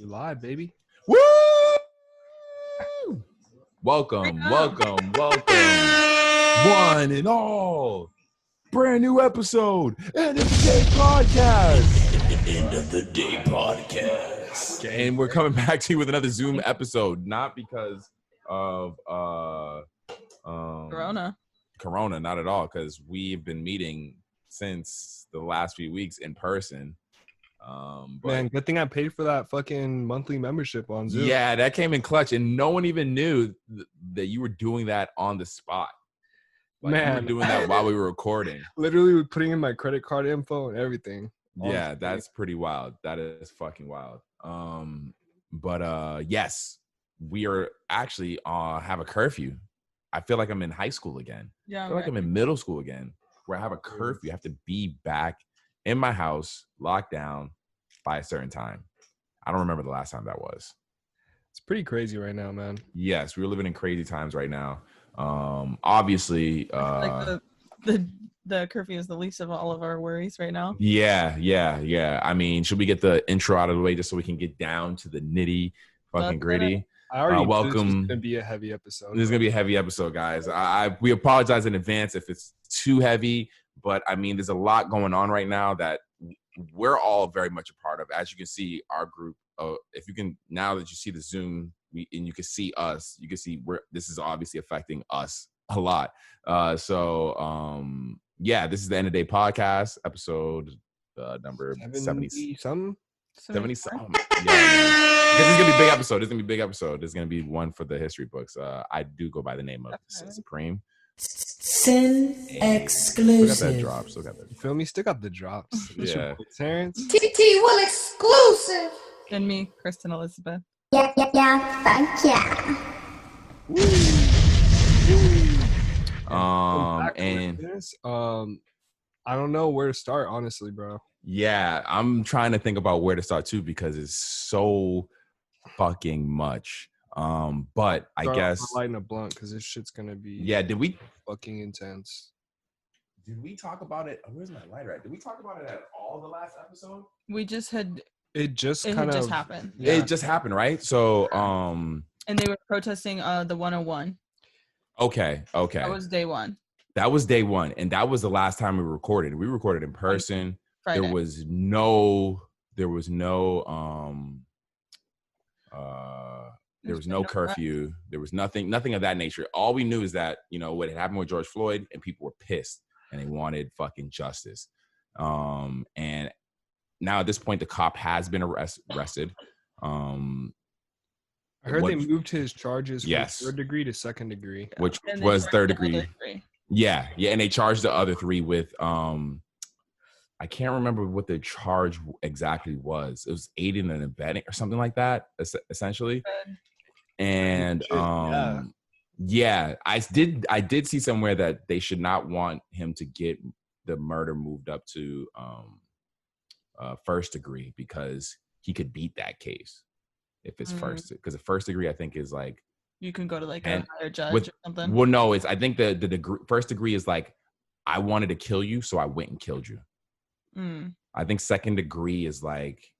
You live, baby. Woo! Welcome. One and all. Brand new episode. End of the Day Podcast. End of the Day Podcast. And we're coming back to you with another Zoom episode. Not because of Corona, not at all. Because we've been meeting since the last few weeks in person. Man, good thing I paid for that fucking monthly membership on Zoom. Yeah, that came in clutch, and no one even knew that you were doing that on the spot. Like, Man, you were doing that while we were recording. Literally putting in my credit card info and everything. Yeah, that's pretty wild. That is fucking wild. But yes, we are actually have a curfew. I feel like I'm in high school again. Yeah, I feel like I'm in middle school again, where I have a curfew. I have to be back in my house, locked down by a certain time. I don't remember the last time that was. It's pretty crazy right now, man. Yes, we're living in crazy times right now. Obviously, like the curfew is the least of all of our worries right now. Yeah. I mean, should we get the intro out of the way just so we can get down to the nitty fucking gritty? I already welcome. This is gonna be a heavy episode. This is gonna be a heavy episode, guys. We apologize in advance if it's too heavy, but I mean, there's a lot going on right now that we're all very much a part of. As you can see, our group. If you can, now that you see the Zoom and you can see us, you can see this is obviously affecting us a lot. Yeah, this is the End of Day Podcast, episode number 70 something. 70 something. Yeah. Because it's gonna be a big episode. There's gonna be one for the history books. I do go by the name of Supreme. Sin exclusive. Still got that. You feel me? Still got the drops. Yeah. Terrence. TT will exclusive. And me, Kristen Elizabeth. Yeah, thank ya. I don't know where to start, honestly, bro. Yeah, I'm trying to think about where to start too because it's so fucking much. But I guess lighting a blunt because this shit's gonna be did we fucking intense? Did we talk about it? Where's my lighter at? Did we talk about it at all the last episode? We just had it just happened. Yeah. It just happened, right? So and they were protesting the 101. Okay. That was day one. And that was the last time we recorded. We recorded in person. Friday. There was no curfew. There was nothing of that nature. All we knew is that, what had happened with George Floyd and people were pissed and they wanted fucking justice. And now at this point, the cop has been arrested. I heard they moved his charges from third degree to second degree. Which was third degree. Yeah. And they charged the other three with, I can't remember what the charge exactly was. It was aiding and abetting or something like that, essentially. And I did see somewhere that they should not want him to get the murder moved up to first degree because he could beat that case if it's first. Because the first degree, I think, is like you can go to like a higher judge or something. Well, no, I think the degree, first degree is like I wanted to kill you, so I went and killed you. I think second degree is like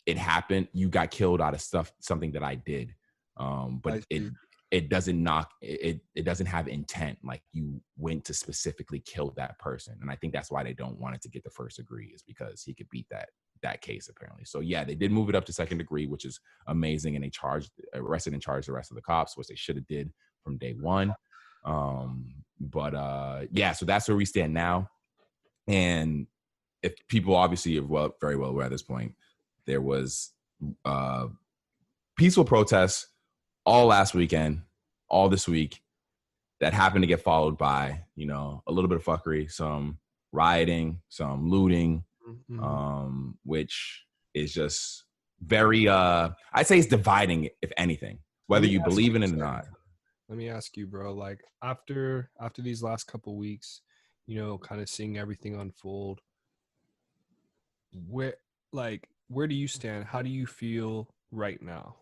it happened, you got killed out of something that I did, but it doesn't it doesn't have intent, like you went to specifically kill that person. And I think that's why they don't want it to get the first degree, is because he could beat that case apparently. So yeah, they did move it up to second degree, which is amazing, and they arrested and charged the rest of the cops, which they should have did from day one. So that's where we stand now. And if people obviously are very well aware at this point, there was peaceful protests all last weekend, all this week, that happened to get followed by, a little bit of fuckery, some rioting, some looting, which is just very, I'd say it's dividing, if anything, whether you believe in it or not. Let me ask you, bro, like after these last couple weeks, kind of seeing everything unfold, where do you stand? How do you feel right now?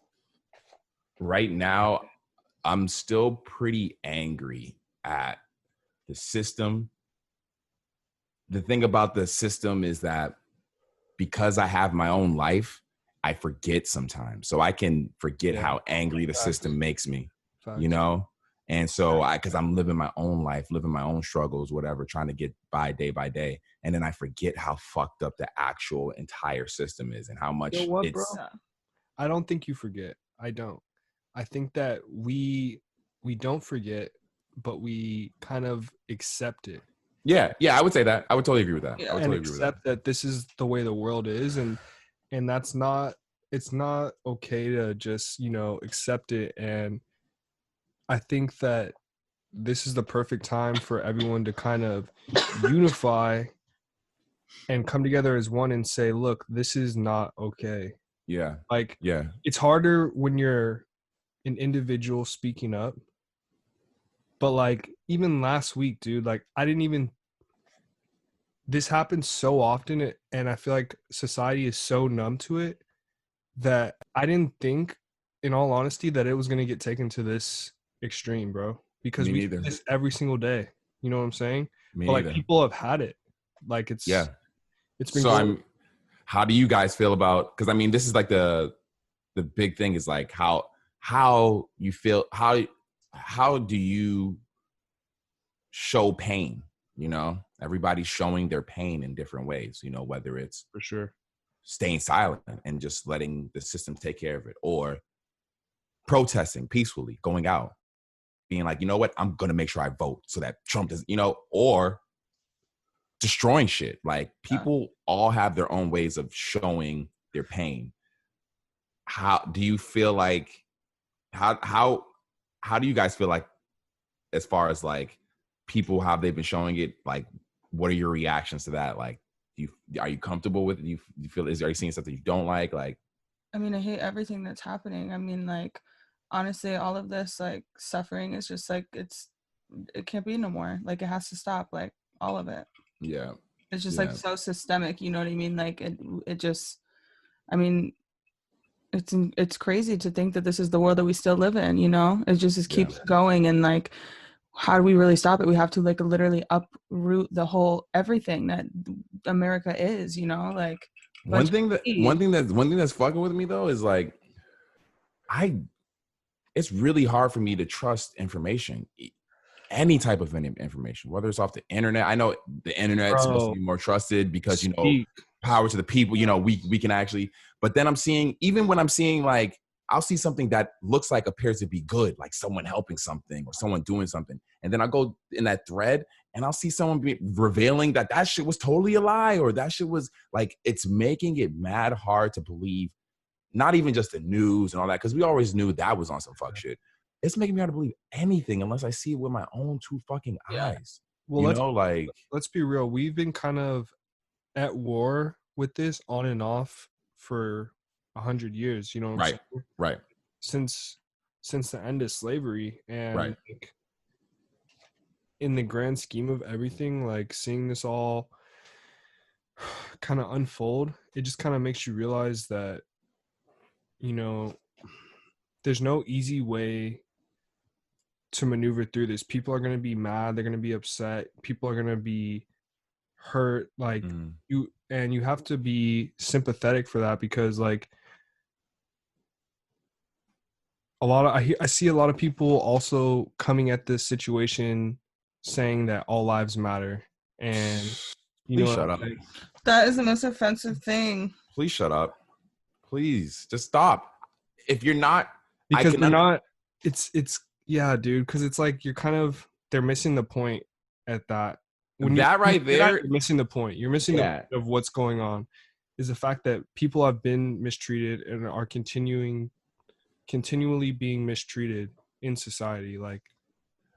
Right now, I'm still pretty angry at the system. The thing about the system is that because I have my own life I forget sometimes. So I can forget how angry the system makes me, you know? And so because I'm living my own life, living my own struggles, whatever, trying to get by day. And then I forget how fucked up the actual entire system is and how much bro? I don't think you forget. I don't. I think that we don't forget, but we kind of accept it. Yeah, I would say that. I would totally agree with that. Yeah, I would totally agree with that. Accept that this is the way the world is, and that's not. It's not okay to just accept it. And I think that this is the perfect time for everyone to kind of unify and come together as one and say, look, this is not okay. Yeah. Like, it's harder when you're an individual speaking up. But like, even last week, dude, like this happens so often, and I feel like society is so numb to it that I didn't think, in all honesty, that it was going to get taken to this extreme, bro. Because we do this every single day. You know what I'm saying? But people have had it. Like it's been. So how do you guys feel about? Because I mean, this is like the big thing is like how you feel. How do you show pain? You know, everybody's showing their pain in different ways. You know, whether it's for sure staying silent and just letting the system take care of it, or protesting peacefully, going out, being like, you know what, I'm gonna make sure I vote so that Trump doesn't, or destroying shit. Like people all have their own ways of showing their pain. How do you feel like? How do you guys feel like, as far as like people, how they've been showing it? Like, what are your reactions to that? Like, are you comfortable with it? Do you feel, are you seeing something you don't like? Like, I mean, I hate everything that's happening. I mean, like, honestly, all of this like suffering is just like it can't be no more. Like, it has to stop. Like, all of it. Yeah. It's just like so systemic. You know what I mean? Like it just. I mean, it's crazy to think that this is the world that we still live in. You know, it just keeps going, and like, how do we really stop it? We have to like literally uproot the whole everything that America is. You know, like. One thing that's fucking with me though is like, it's really hard for me to trust information, any type of information, whether it's off the internet. I know the internet's supposed to be more trusted because power to the people. We can actually. But then I'm seeing, even when I'm seeing like, I'll see something that looks like appears to be good, like someone helping something or someone doing something, and then I go in that thread and I'll see someone revealing that shit was totally a lie, or that shit was like, it's making it mad hard to believe, not even just the news and all that, because we always knew that was on some fuck shit. It's making me hard to believe anything unless I see it with my own two fucking eyes. Well, let's be real. We've been kind of at war with this on and off for 100 years. You know what I'm saying? Right. Since the end of slavery, and like, in the grand scheme of everything, like seeing this all kind of unfold, it just kind of makes you realize that, there's no easy way to maneuver through this. People are going to be mad. They're going to be upset. People are going to be hurt. Like you have to be sympathetic for that, because like I see a lot of people also coming at this situation saying that all lives matter, and please shut up. That is the most offensive thing. Please shut up. Please just stop. If you're not, because they're not. It's dude. Because it's like they're missing the point at that. You're missing the point. You're missing the point of what's going on. Is the fact that people have been mistreated and are continually being mistreated in society. Like,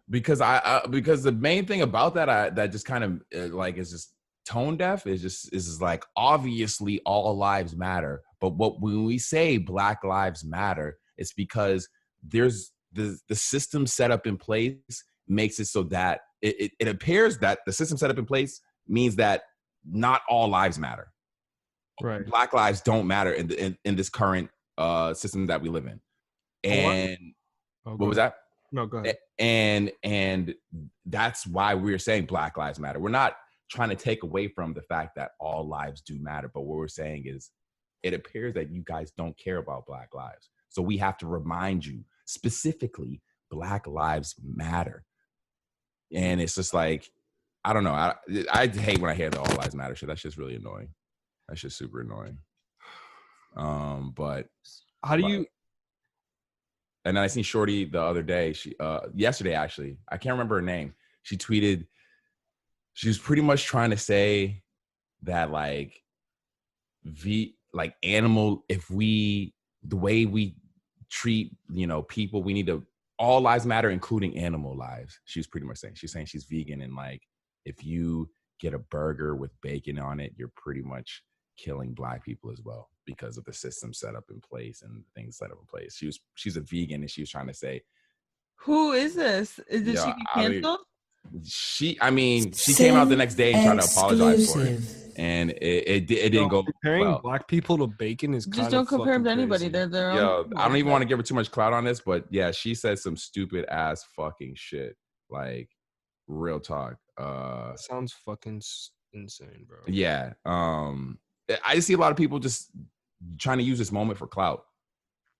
because the main thing about that just kind of like is just tone deaf is like, obviously all lives matter, but when we say Black Lives Matter, it's because there's the system set up in place makes it so that it appears that the system set up in place means that not all lives matter. Right. Black lives don't matter in this current system that we live in. And what was that? No, go ahead. And that's why we're saying Black Lives Matter. We're not trying to take away from the fact that all lives do matter, but what we're saying is it appears that you guys don't care about Black lives. So we have to remind you specifically, Black lives matter. And it's just like, I don't know. I hate when I hear the all lives matter shit. That's just really annoying. That's just super annoying. But how do you? And then I seen Shorty the other day. She yesterday actually. I can't remember her name. She tweeted. She was pretty much trying to say that like animal. If the way we treat people, we need to all lives matter, including animal lives. She's pretty much saying. She's saying she's vegan and like if you get a burger with bacon on it, you're pretty much killing Black people as well because of the system set up in place and things set up in place. She's a vegan and she was trying to say, who is this? Did she get canceled? She came out the next day and tried to apologize for it, and it didn't go. Comparing well. Black people to bacon is just don't compare them to anybody. They're their own. I don't even want to give her too much clout on this, but yeah, she said some stupid ass fucking shit. Like real talk. Sounds fucking insane, bro. Yeah. I see a lot of people just trying to use this moment for clout.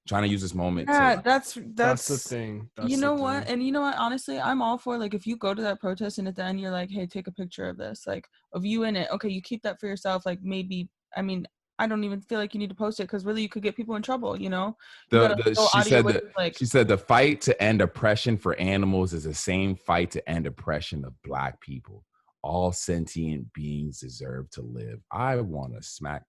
Trying to use this moment. Yeah, that's the thing. You know what? And you know what? Honestly, I'm all for like if you go to that protest and at the end you're like, hey, take a picture of this, like of you in it. Okay, you keep that for yourself. Like maybe, I mean, I don't even feel like you need to post it because really you could get people in trouble. She said the fight to end oppression for animals is the same fight to end oppression of Black people. All sentient beings deserve to live. I want to smack.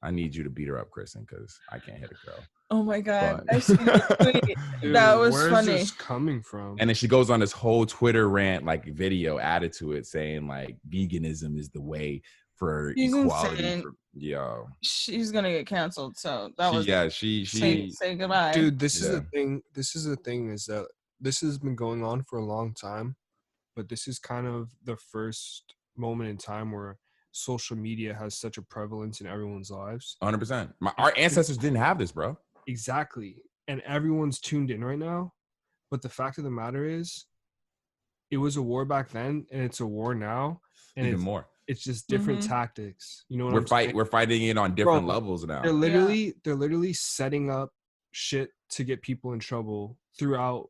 I need you to beat her up, Kristen, because I can't hit a girl. Oh my God. I see the tweet. That was where's funny. Where's this coming from? And then she goes on this whole Twitter rant, like video added to it, saying like veganism is the way for equality. She's gonna get canceled. So that was she say goodbye. Dude, this is the thing. This is the thing is that this has been going on for a long time, but this is kind of the first moment in time where social media has such a prevalence in everyone's lives. 100%. Our ancestors didn't have this, bro. Exactly. And everyone's tuned in right now. But the fact of the matter is, it was a war back then, and it's a war now. And even more. It's just different tactics. You know what we're fighting it on different levels now. They're literally setting up shit to get people in trouble throughout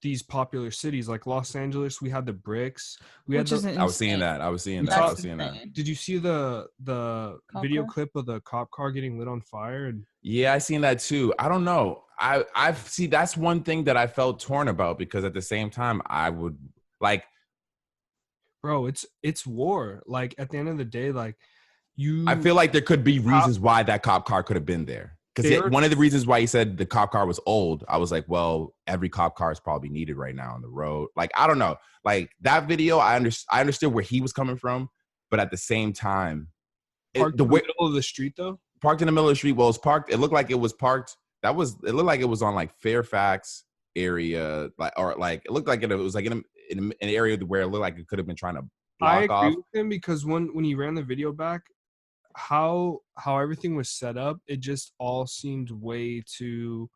these popular cities like Los Angeles. We had the bricks. I was seeing that. Did you see the video clip of the cop car getting lit on fire? Yeah, I seen that too. I don't know. I've see that's one thing that I felt torn about because at the same time I would like, bro, it's war. Like at the end of the day, like I feel like there could be reasons why that cop car could have been there. Because one of the reasons why he said the cop car was old, I was like, well, every cop car is probably needed right now on the road. Like, I don't know. Like, that video, I understood where he was coming from, but at the same time... Parked in the middle of the street, though? Parked in the middle of the street. Well, it was parked... It looked like it was parked... It looked like it was on, like, Fairfax area. It looked like it was, like, in an area where it looked like it could have been trying to block off. I agree with him because when he ran the video back, how everything was set up, it just all seemed way too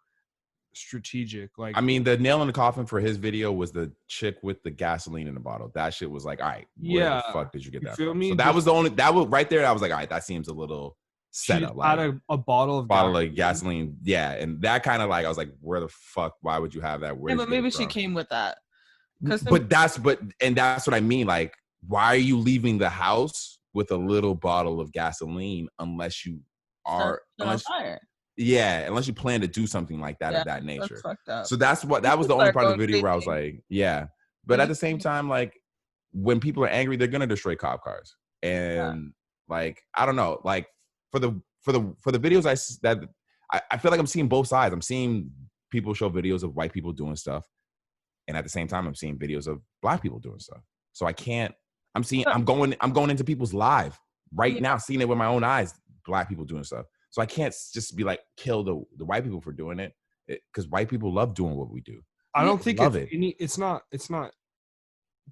strategic. Like, I mean, the nail in the coffin for his video was the chick with the gasoline in the bottle. That shit was like, all right, where the fuck did you get that from? So that was right there. I was like, all right, that seems a little set up. Like, had a bottle of gasoline. Yeah, and that kind of like, I was like, where the fuck? Why would you have that? Yeah, but maybe she came with that. But that's what I mean. Like, why are you leaving the house with a little bottle of gasoline unless you are unless you plan to do something like that of that nature. So that was the only part of the video where I was like, yeah. But at the same time, like when people are angry, they're gonna destroy cop cars. And like I don't know, like for the videos I feel like I'm seeing both sides. I'm seeing people show videos of white people doing stuff, and at the same time I'm seeing videos of Black people doing stuff. So I can't. I'm going into people's lives right now, seeing it with my own eyes, Black people doing stuff. So I can't just be like, kill the white people for doing it, because white people love doing what we do. I don't think it's not.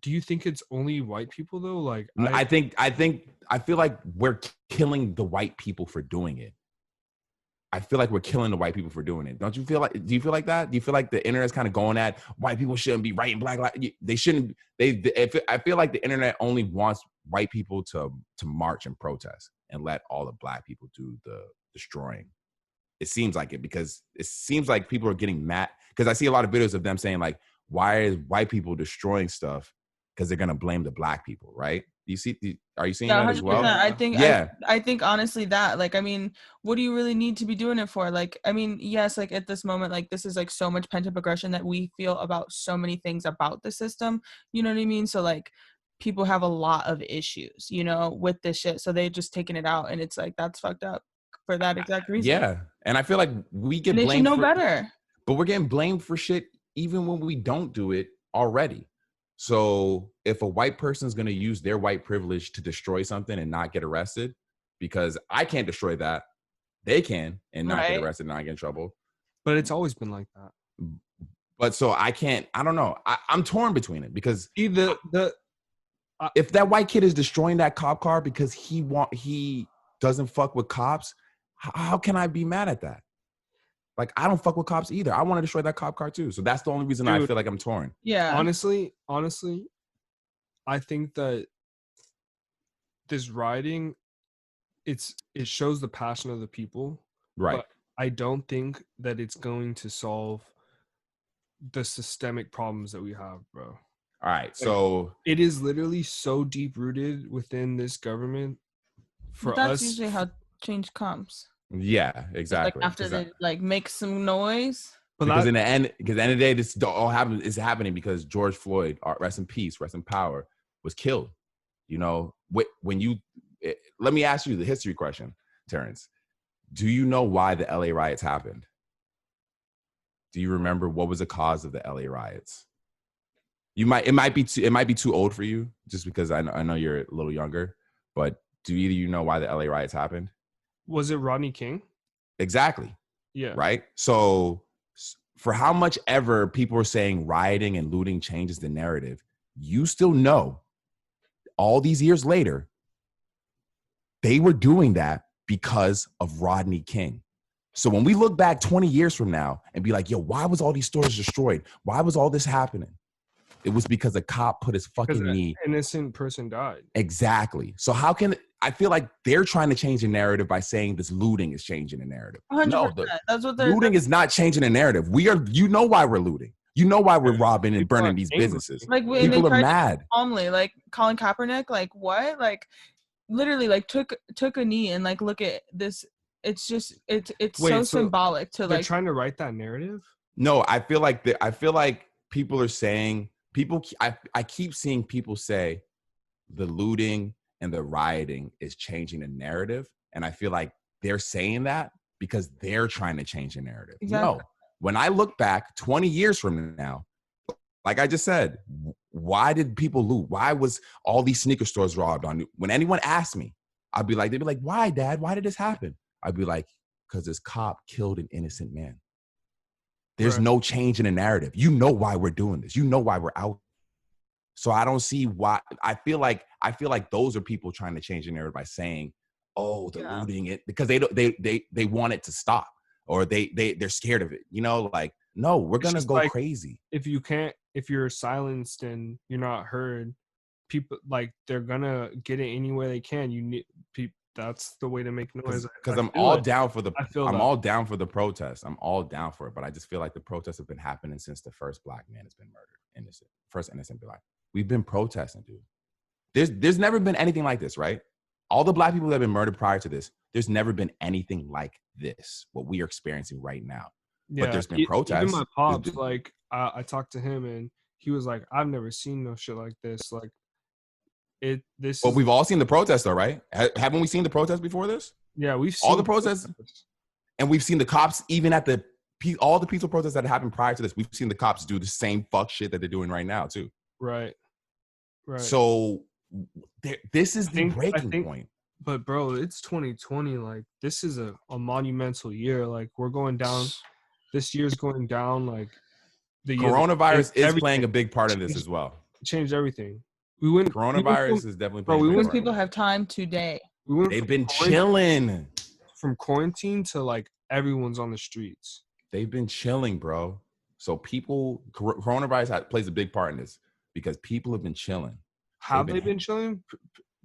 Do you think it's only white people though? Like, I feel like we're killing the white people for doing it. I feel like we're killing the white people for doing it. Don't you feel like? Do you feel like that? Do you feel like the internet's kind of going at white people shouldn't be writing Black lives? They shouldn't. I feel like the internet only wants white people to march and protest, and let all the black people do the destroying. It seems like it, because it seems like people are getting mad, because I see a lot of videos of them saying like, why is white people destroying stuff? Because they're gonna blame the black people, right? Are you seeing that as well? 100%. I think, Yeah. I think honestly that, like, I mean, what do you really need to be doing it for? Like, I mean, yes, like at this moment, like this is like so much pent up aggression that we feel about so many things about the system. You know what I mean? So like, people have a lot of issues, you know, with this shit. So they just taking it out, and it's like that's fucked up for that exact reason. Yeah, and I feel like we get And they should blamed know for, better. but we're getting blamed for shit even when we don't do it already. So if a white person is going to use their white privilege to destroy something and not get arrested, because I can't destroy that, they can and not get arrested and not get in trouble. But it's always been like that. But so I don't know. I'm torn between it, because Either if that white kid is destroying that cop car because he doesn't fuck with cops, how can I be mad at that? Like, I don't fuck with cops either. I want to destroy that cop car too. So that's the only reason I feel like I'm torn. Yeah. Honestly, I think that this rioting, it shows the passion of the people. Right. But I don't think that it's going to solve the systemic problems that we have, bro. All right. So it is literally so deep rooted within this government. But that's usually how change comes. Yeah, exactly. Like after they like make some noise. But because in the end of the day, this all is happening because George Floyd, rest in peace, rest in power, was killed. You know, let me ask you the history question, Terrence. Do you know why the LA riots happened? Do you remember what was the cause of the LA riots? It might be too old for you, just because I know you're a little younger, but do either you know why the LA riots happened? Was it Rodney King? Exactly. Yeah. Right? So for how much ever people are saying rioting and looting changes the narrative, you still know all these years later, they were doing that because of Rodney King. So when we look back 20 years from now and be like, yo, why was all these stores destroyed? Why was all this happening? It was because a cop put his fucking knee. An innocent person died. Exactly. So I feel like they're trying to change the narrative by saying this looting is changing the narrative. 100%. No, that's what looting is not changing the narrative. You know why we're looting. You know why we're robbing and burning these businesses. Like people are mad. Calmly, like Colin Kaepernick, like what? Like literally, like took a knee and like look at this. It's just it's so symbolic to they're like trying to write that narrative. No, I feel like people are saying I keep seeing people say the looting and the rioting is changing the narrative, and I feel like they're saying that because they're trying to change the narrative. Exactly. No, when I look back 20 years from now, like I just said, why did people loot? Why was all these sneaker stores robbed? When anyone asked me, they'd be like, why, Dad? Why did this happen? I'd be like, because this cop killed an innocent man. There's no change in the narrative. You know why we're doing this. You know why we're out. So I don't see why. I feel like those are people trying to change the narrative by saying, "Oh, they're looting it," because they want it to stop, or they're scared of it. You know, like, no, we're gonna go crazy. If you're silenced and you're not heard, people like they're gonna get it any way they can. You need people. That's the way to make noise. Because I'm all down for the protest. I'm all down for it, but I just feel like the protests have been happening since the first black man has been murdered. First innocent black. We've been protesting, dude. There's never been anything like this, right? All the black people that have been murdered prior to this, there's never been anything like this, what we are experiencing right now. Yeah, but there's been protests. Even my pops, like I talked to him and he was like, I've never seen no shit like this. Like we've all seen the protests though, right? Haven't we seen the protests before this? Yeah, we've seen all the protests. And we've seen the cops, even at all the peaceful protests that happened prior to this, we've seen the cops do the same fuck shit that they're doing right now too. Right. So this is the breaking point. But bro, it's 2020. Like this is a monumental year. Like we're going down. This year's going down. Like the coronavirus is playing a big part of this as well. It changed everything. Coronavirus is definitely playing. Bro, people have time today. They've been chilling. From quarantine to like everyone's on the streets. They've been chilling, bro. So coronavirus plays a big part in this because people have been chilling. Have they been chilling?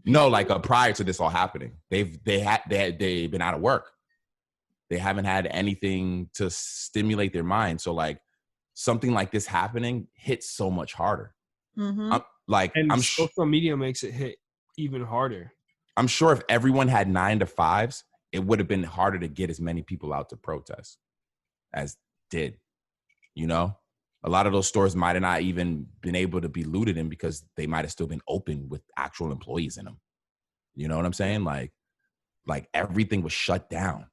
No, like prior to this all happening, they've been out of work. They haven't had anything to stimulate their mind. So like something like this happening hits so much harder. Mm-hmm. And social media makes it hit even harder. I'm sure if everyone had 9 to 5s, it would have been harder to get as many people out to protest as did. You know, a lot of those stores might have not even been able to be looted in because they might have still been open with actual employees in them. You know what I'm saying? Like everything was shut down.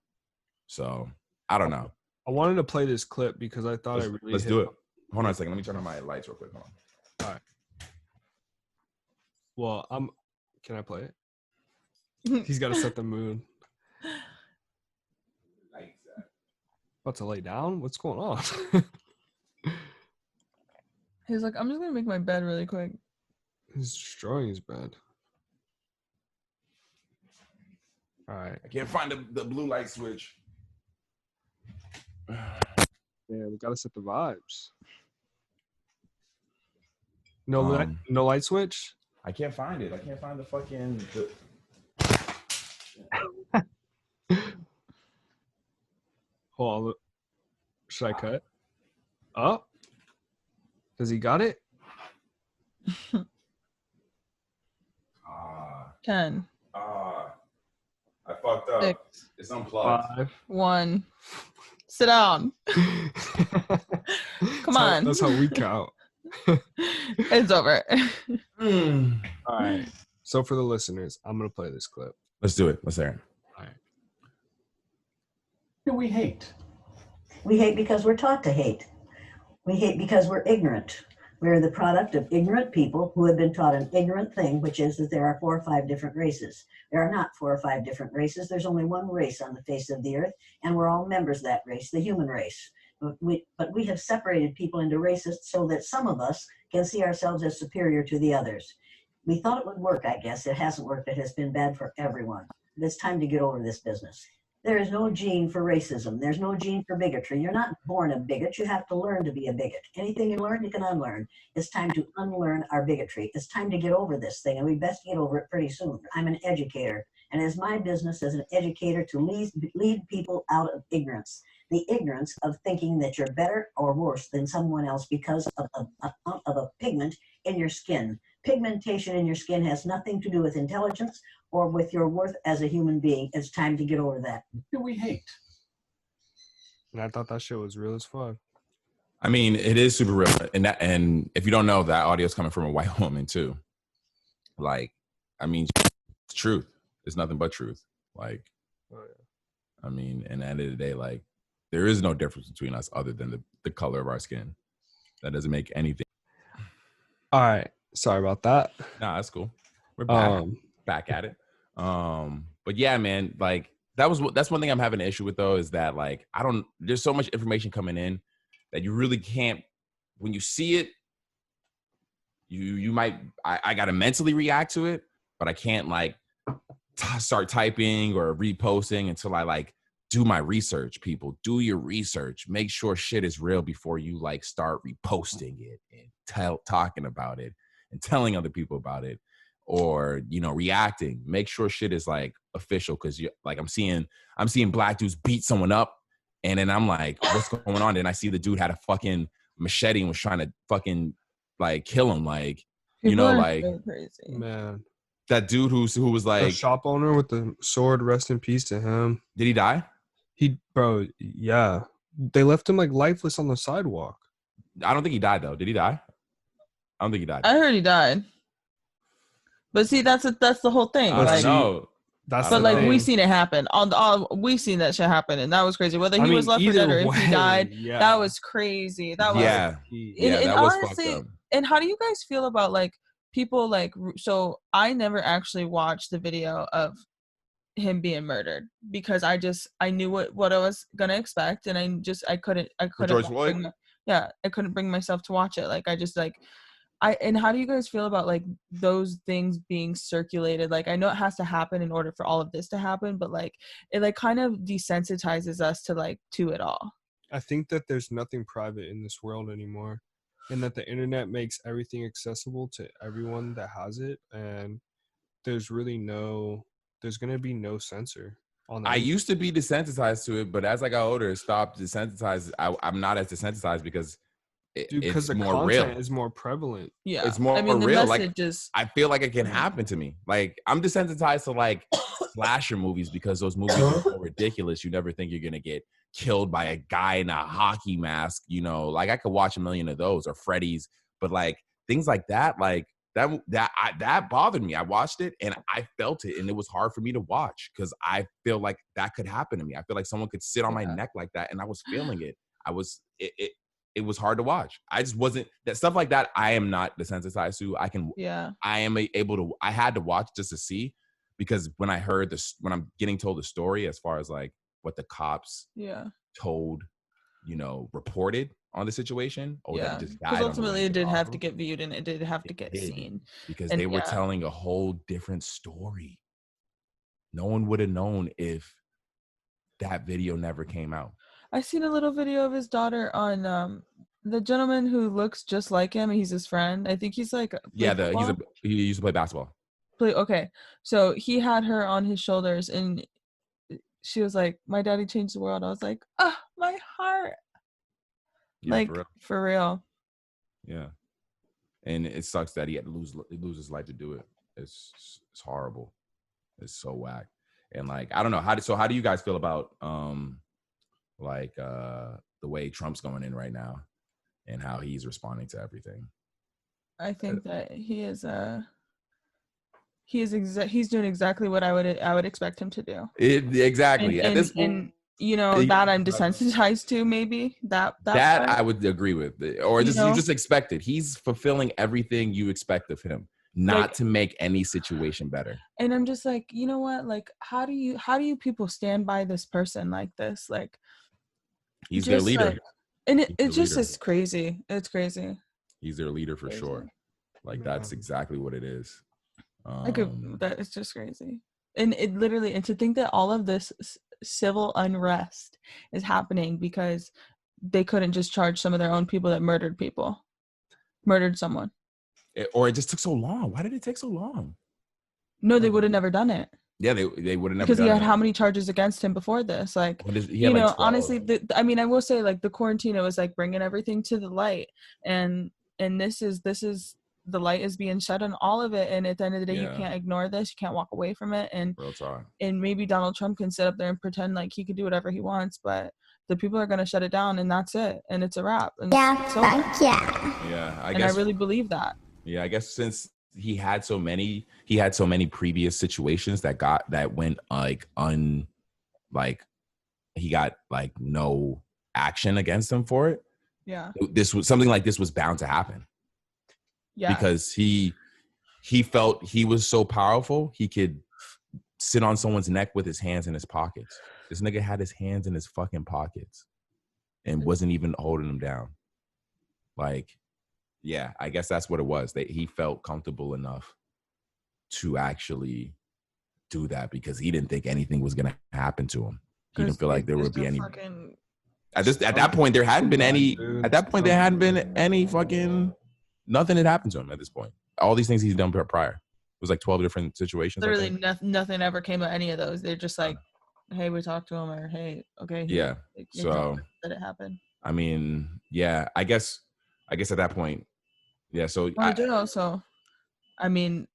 So I don't know. I wanted to play this clip because I thought let's do it. Hold on a second. Let me turn on my lights real quick. Hold on. All right. Well, can I play it? He's got to set the mood. About to lay down? What's going on? He's like, I'm just gonna make my bed really quick. He's destroying his bed. All right. I can't find the blue light switch. Yeah, we gotta set the vibes. No light switch? I can't find it. I can't find the fucking. Hold on. Should I cut? Oh. Does he got it? 10. I fucked up. 6. It's unplugged. 5. 1. Sit down. Come on. That's how we count. It's over. All right. So for the listeners, I'm gonna play this clip. Let's do it. Let's hear it. All right. Who do we hate? We hate because we're taught to hate. We hate because we're ignorant. We're the product of ignorant people who have been taught an ignorant thing, which is that there are 4 or 5 different races. There are not 4 or 5 different races. There's only one race on the face of the earth, and we're all members of that race, the human race. But we have separated people into races so that some of us can see ourselves as superior to the others. We thought it would work, I guess. It hasn't worked. It has been bad for everyone. It's time to get over this business. There is no gene for racism. There's no gene for bigotry. You're not born a bigot. You have to learn to be a bigot. Anything you learn, you can unlearn. It's time to unlearn our bigotry. It's time to get over this thing, and we best get over it pretty soon. I'm an educator, and it's my business as an educator to lead people out of ignorance. The ignorance of thinking that you're better or worse than someone else because of a pigment in your skin. Pigmentation in your skin has nothing to do with intelligence or with your worth as a human being. It's time to get over that. Who do we hate? And I thought that shit was real as fuck. I mean, it is super real. And if you don't know, that audio is coming from a white woman too. Like, I mean, it's truth. It's nothing but truth. Like, I mean, and at the end of the day, like, there is no difference between us other than the color of our skin. That doesn't make anything. All right. Sorry about that. Nah, that's cool. We're back at it. But yeah, man, like that's one thing I'm having an issue with though, is that like there's so much information coming in that you really can't, when you see it, you might I gotta mentally react to it, but I can't like start typing or reposting until I like do my research. People, do your research. Make sure shit is real before you like start reposting it and talking about it and telling other people about it, or reacting. Make sure shit is like official, because you like I'm seeing black dudes beat someone up, and then I'm like, what's going on? And I see the dude had a fucking machete and was trying to fucking like kill him, like People are like so crazy. Man. that dude who was like The shop owner with the sword, rest in peace to him. Did he die? Yeah. They left him like lifeless on the sidewalk. I don't think he died though. Did he die? I don't think he died. I heard he died. But see, that's the whole thing. I don't know. But like we seen it happen. We seen that shit happen, and that was crazy. Whether he was left for dead or if he died, that was crazy. That was that honestly, was fucked up. And how do you guys feel about like people like? So I never actually watched the video of him being murdered because I knew what I was gonna expect, and I couldn't George Floyd? I couldn't bring myself to watch it. Like I just like. And how do you guys feel about like those things being circulated? Like I know it has to happen in order for all of this to happen, but like it like kind of desensitizes us to it all. I think that there's nothing private in this world anymore, and that the internet makes everything accessible to everyone that has it. And there's gonna be no censor on that. I used to be desensitized to it, but as I got older, it stopped desensitized. I'm not as desensitized because because it's the more real. content is more prevalent. Yeah, It's more I mean, the real. message Like is. I feel like it can happen to me. Like I'm desensitized to like slasher movies because those movies are so ridiculous. You never think you're gonna get killed by a guy in a hockey mask. You know, like I could watch a million of those or Freddie's, but like things like that, like that bothered me. I watched it and I felt it, and it was hard for me to watch because I feel like that could happen to me. I feel like someone could sit on my neck like that, and I was feeling it. It was hard to watch. I just wasn't that stuff like that. I am not desensitized to. I am able to. I had to watch just to see because when I heard this, when I'm getting told the story as far as like what the cops told, reported on the situation. That just died. Because ultimately it did have to get viewed and it did have to get seen because they were telling a whole different story. No one would have known if that video never came out. I seen a little video of his daughter on the gentleman who looks just like him. He's his friend. I think he's like he used to play basketball. Okay, so he had her on his shoulders and she was like, "My daddy changed the world." I was like, "Oh, my heart." Yeah, like for real. Yeah, and it sucks that he had to lose his life to do it. It's horrible. It's so whack. And like I don't know how do you guys feel about the way Trump's going in right now and how he's responding to everything? I think that he's doing exactly what I would expect him to do. Exactly. At this point, that I'm desensitized to, maybe that I would agree with, or you just expect it. He's fulfilling everything you expect of him, not to make any situation better. And I'm just like, you know what? Like, how do you people stand by this person like this? Like, he's their leader, and it just is crazy. It's crazy. He's their leader for sure. Like that's exactly what it is. That is just crazy. And it literally, and to think that all of this civil unrest is happening because they couldn't just charge some of their own people that murdered someone. Or it just took so long. Why did it take so long? No, they would have never done it. Yeah, they would have never because done he had it. how many charges against him before this? Like, honestly, I will say, like, the quarantine, it was like bringing everything to the light, and this is the light is being shed on all of it, and at the end of the day, you can't ignore this. You can't walk away from it, and maybe Donald Trump can sit up there and pretend like he could do whatever he wants, but the people are gonna shut it down, and that's it, and it's a wrap. And yeah, I guess. I really believe that. Yeah, I guess since he had so many previous situations that went he got like no action against him for it. Yeah, something like this was bound to happen. Yeah, because he felt he was so powerful he could sit on someone's neck with his hands in his pockets. This nigga had his hands in his fucking pockets and wasn't even holding them down. Like, yeah, I guess that's what it was. He felt comfortable enough to actually do that because he didn't think anything was going to happen to him. He didn't feel like there would be any. At that point, there hadn't been any. At that point, there hadn't been any fucking. Nothing had happened to him at this point. All these things he's done prior. It was like 12 different situations. Literally, nothing ever came of any of those. They're just like, hey, we talked to him, or hey, okay. Yeah. So that it happened. I mean, yeah. I guess at that point. Yeah, so I do also. I mean,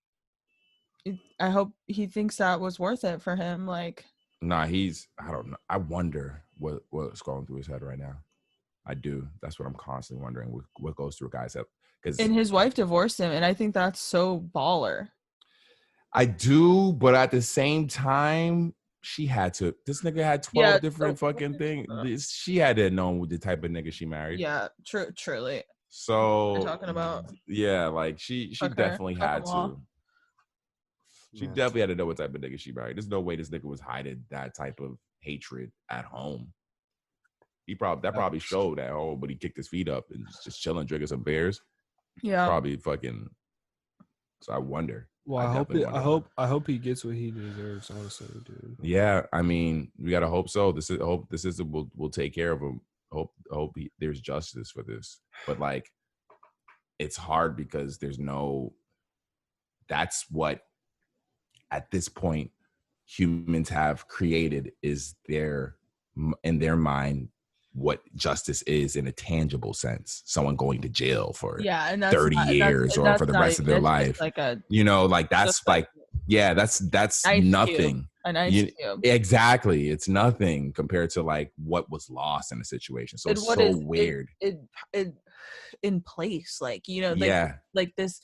I hope he thinks that was worth it for him. Like, nah, I don't know. I wonder what's going through his head right now. I do. That's what I'm constantly wondering. What goes through a guy's head? And his wife divorced him, and I think that's so baller. I do, but at the same time, she had to. This nigga had 12 different fucking things. She had to know the type of nigga she married. Yeah, truly. So you're talking about, yeah, like she definitely had to. She definitely had to know what type of nigga she married. There's no way this nigga was hiding that type of hatred at home. That probably showed at home, but he kicked his feet up and just chilling, drinking some beers. Yeah, probably fucking. So I wonder. Well, I hope he gets what he deserves. Honestly, dude. Yeah, I mean, we gotta hope so. We'll take care of him. Hope there's justice for this, but like, it's hard because there's no. That's what at this point humans have created is in their mind what justice is in a tangible sense. Someone going to jail for and 30 years or for the rest of their life. Like a Like that's like, yeah, that's nothing. An ice cube. Exactly. It's nothing compared to like what was lost in the situation. So it's so weird. It in place, like, like this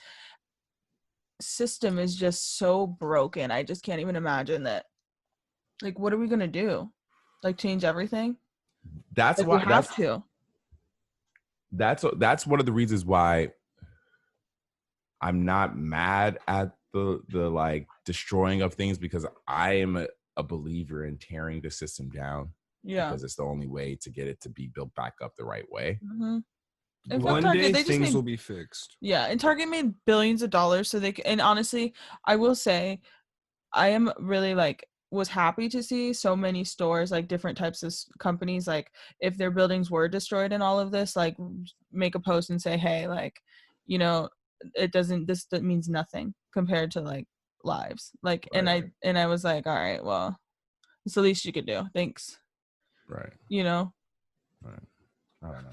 system is just so broken. I just can't even imagine that. Like, what are we gonna do? Like, change everything? That's like, why we have to. That's one of the reasons why I'm not mad at the like destroying of things, because I am a believer in tearing the system down. Yeah, because it's the only way to get it to be built back up the right way. And one day things will be fixed. Yeah, and Target made billions of dollars, so they can, and honestly, I will say, I am really like was happy to see so many stores, like different types of companies, like if their buildings were destroyed and all of this, like make a post and say, hey, like, that means nothing compared to like lives, like, right. and I was like, all right, well, it's the least you could do. Thanks. Right. Right. I don't know.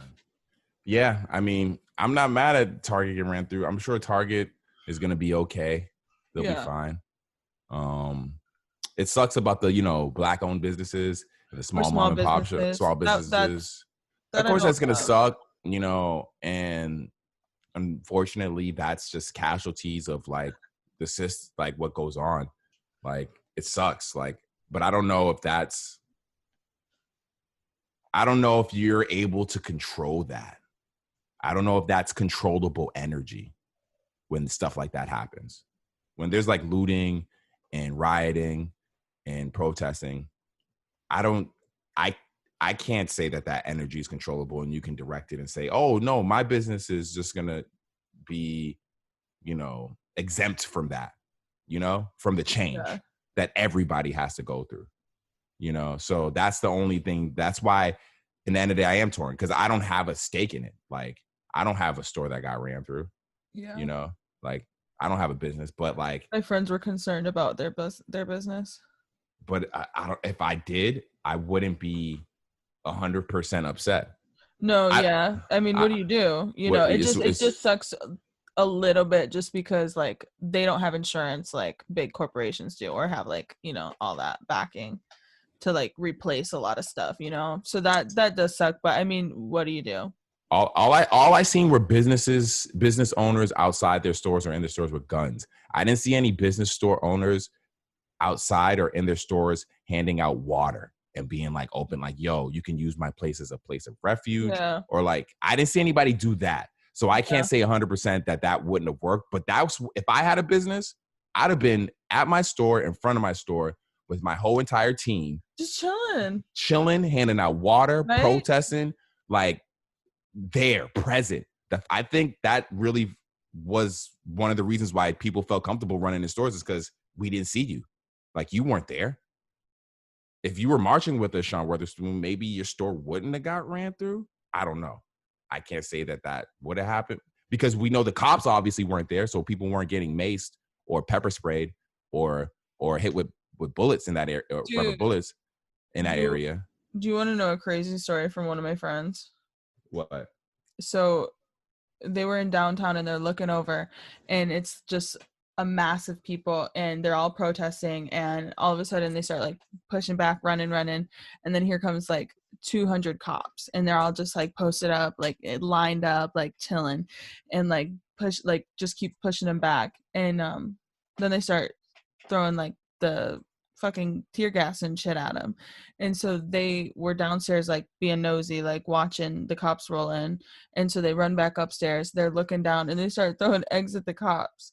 Yeah, I mean, I'm not mad at Target getting ran through. I'm sure Target is gonna be okay. They'll be fine. It sucks about the Black-owned businesses, the small mom and pop small businesses. Of course, that's gonna suck. And unfortunately, that's just casualties of like the system, like what goes on. Like it sucks. Like, but I don't know if you're able to control that. I don't know if that's controllable energy when stuff like that happens. When there's like looting and rioting and protesting, I can't say that energy is controllable and you can direct it and say, oh no, my business is just gonna be, exempt from that, from the change that everybody has to go through. So that's the only thing. That's why in the end of the day I am torn, because I don't have a stake in it. Like I don't have a store that got ran through. Yeah. Like I don't have a business, but like my friends were concerned about their business. But I don't. If I did, I wouldn't be 100% upset. No, yeah. I mean, what do you do? It just sucks a little bit, just because like they don't have insurance like big corporations do, or have like all that backing to like replace a lot of stuff. So that does suck. But I mean, what do you do? All I seen were business owners outside their stores or in their stores with guns. I didn't see any business store owners outside or in their stores handing out water and being like open, like, yo, you can use my place as a place of refuge. Yeah. Or like, I didn't see anybody do that. So I can't say 100% that wouldn't have worked. But if I had a business, I'd have been at my store, in front of my store with my whole entire team. Just chilling, handing out water, right? Protesting, like there, present. I think that really was one of the reasons why people felt comfortable running in stores, is because we didn't see you. Like you weren't there. If you were marching with us, Sean Witherspoon, maybe your store wouldn't have got ran through. I don't know. I can't say that would have happened, because we know the cops obviously weren't there. So people weren't getting maced or pepper sprayed or hit with bullets in that area, or rubber bullets in that area. Do you want to know a crazy story from one of my friends? What? So they were in downtown and they're looking over, and it's just a mass of people, and they're all protesting, and all of a sudden they start like pushing back, running, and then here comes like 200 cops, and they're all just like posted up, like lined up, like chilling, and like just keep pushing them back, and then they start throwing like the fucking tear gas and shit at them. And so they were downstairs like being nosy, like watching the cops roll in, and so they run back upstairs, they're looking down, and they start throwing eggs at the cops.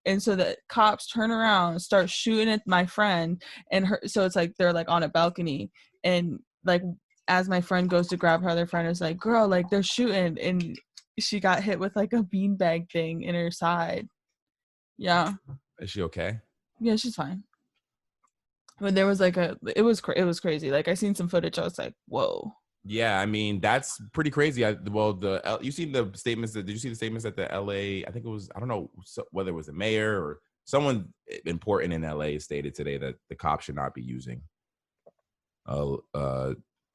And so the cops turn around and start shooting at my friend and her. So it's like they're like on a balcony, and like as my friend goes to grab her other friend, is like, girl, like they're shooting, and she got hit with like a beanbag thing in her side. Yeah. Is she okay? Yeah, she's fine. But there was like it was crazy. Like I seen some footage, I was like, whoa. Yeah, I mean, that's pretty crazy. You seen the statements did you see the statements at the LA? I think it was, I don't know whether it was the mayor or someone important in LA stated today that the cops should not be using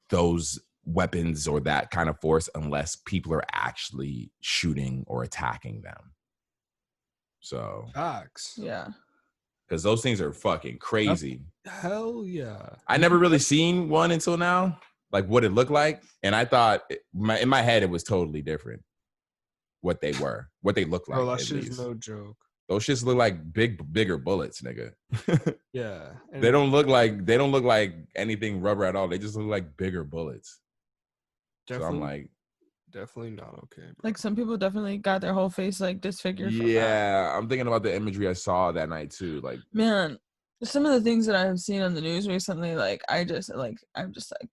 those weapons or that kind of force unless people are actually shooting or attacking them. So Facts. Yeah. because those things are fucking crazy. Hell yeah. I never really seen one until now, like what it looked like, and I thought in my head it was totally different. What they looked like. Bro, that at shit's least. no joke. Those shits look like bigger bullets, nigga. Yeah. And They don't look like anything rubber at all. They just look like bigger bullets. So I'm like, definitely not okay, bro. Like some people definitely got their whole face like disfigured. yeah, I'm thinking about the imagery I saw that night too. Like, Man, some of the things that I have seen on the news recently, like I'm just like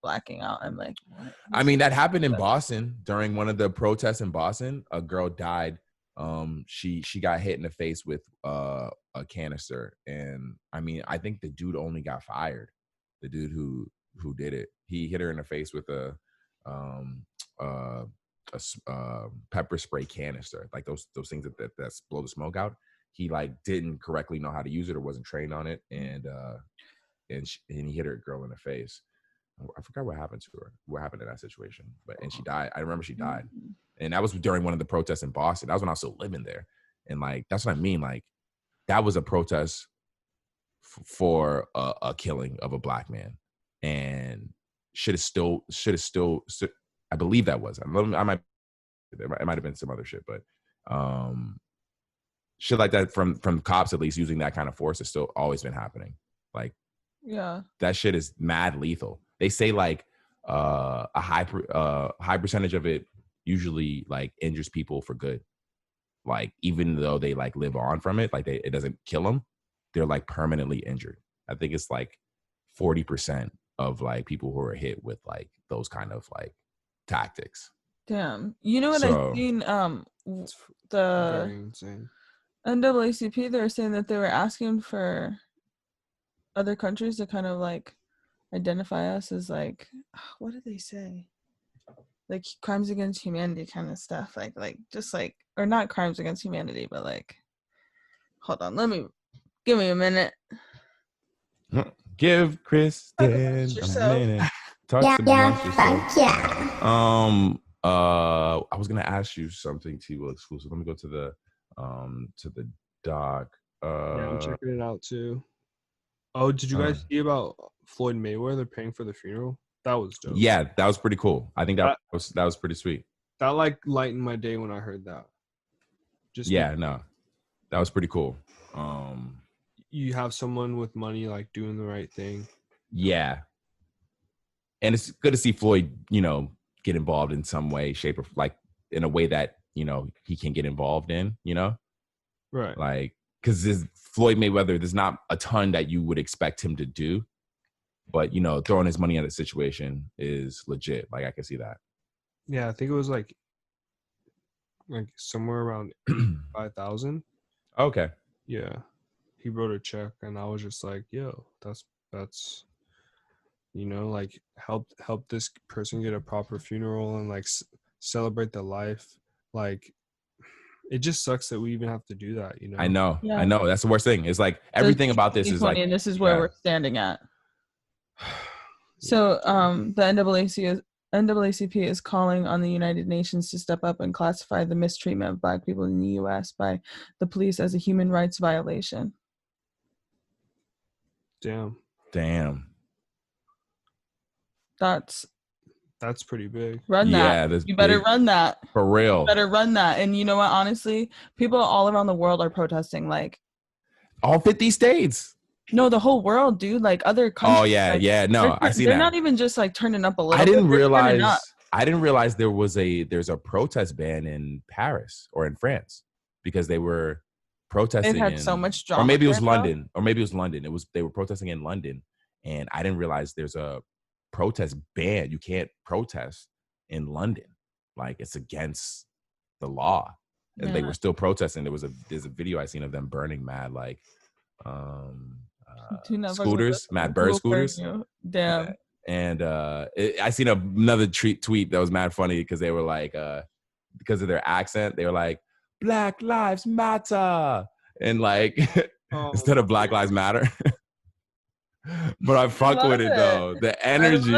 blacking out. I'm like, what? I mean, that happened in Boston during one of the protests in Boston. A girl died. She got hit in the face with a canister, and I mean, I think the dude only got fired. The dude who did it, he hit her in the face with a pepper spray canister, like those things that blow the smoke out. He like didn't correctly know how to use it or wasn't trained on it, and he hit her girl in the face. I forgot what happened to her. What happened in that situation? And she died. I remember she died, and that was during one of the protests in Boston. That was when I was still living there, and like that's what I mean. Like that was a protest for a killing of a black man, and should have still. I believe that was. It might have been some other shit, but shit like that from cops at least using that kind of force has still always been happening. Like, yeah, that shit is mad lethal. They say like a high percentage of it usually like injures people for good. Like even though they like live on from it, like it doesn't kill them, they're like permanently injured. I think it's like 40% of like people who are hit with like those kind of like tactics. Damn. You know what I've seen? The Very insane. NAACP, they were saying that they were asking for other countries to kind of like identify us as like, what did they say? Like crimes against humanity kind of stuff. Like just like, or not crimes against humanity, but like, hold on, give me a minute. Give Kristen a minute. Talk amongst yourself. I was gonna ask you something, T-Will exclusive. Let me go to the doc. Yeah, I'm checking it out too. Oh, did you guys see about Floyd Mayweather paying for the funeral? That was dope. Yeah, that was pretty cool. I think that was pretty sweet. That like lightened my day when I heard that. That was pretty cool. You have someone with money like doing the right thing. Yeah. And it's good to see Floyd, get involved in some way, shape, or like in a way that, he can get involved in, Right. Like, because Floyd Mayweather, there's not a ton that you would expect him to do. But, throwing his money at a situation is legit. Like, I can see that. Yeah, I think it was like somewhere around 5,000. Okay. Yeah. He wrote a check and I was just like, yo, that's like help this person get a proper funeral and like celebrate the life. Like it just sucks that we even have to do that, I know. Yeah. I know. That's the worst thing. It's like everything about this is like, and this is where we're standing at. So the NAACP is calling on the United Nations to step up and classify the mistreatment of Black people in the U.S. by the police as a human rights violation. Damn. That's pretty big. Run that. Yeah, you better run that. For real. You better run that. And you know what? Honestly, people all around the world are protesting. Like all 50 states. No, the whole world, dude. Like other countries. Oh yeah, like, yeah. No, I see that. They're not even just like turning up a little. I didn't realize there's a protest ban in Paris or in France because they were protesting. They've had so much drama. Or maybe it was London. They were protesting in London, and I didn't realize there's a protest ban. You can't protest in London. Like it's against the law. And they were still protesting. There's a video I seen of them burning mad like scooters, mad bird scooters. Damn. And I seen another tweet that was mad funny because they were like because of their accent, they were like Black Lives Matter. And like instead of Black Lives Matter. But I fuck with it though. The energy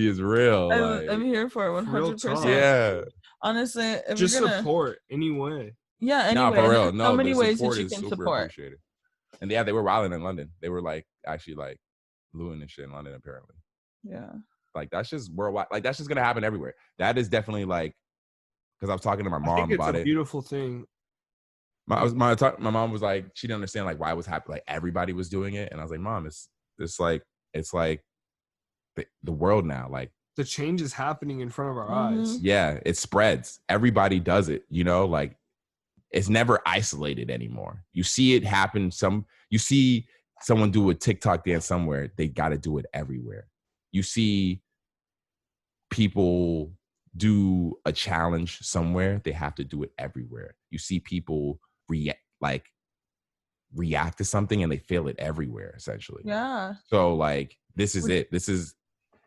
is real. I'm here for it 100%. Yeah. Honestly, if just you're gonna support anyway. Yeah, anyway. No, for real. So many ways that you can support. Appreciated. And yeah, they were wilding in London. They were like actually like looting and shit in London apparently. Yeah. Like that's just worldwide. Like that's just gonna happen everywhere. That is definitely like because I was talking to my mom about it. It's a beautiful thing. My mom was like, she didn't understand like why it was happening. Like everybody was doing it, and I was like, Mom, it's like the world now. Like the change is happening in front of our eyes. Yeah, it spreads. Everybody does it. You know, like it's never isolated anymore. You see it happen. You see someone do a TikTok dance somewhere. They got to do it everywhere. You see people do a challenge somewhere. They have to do it everywhere. You see people react to something and they feel it everywhere essentially. Yeah. So like this is it.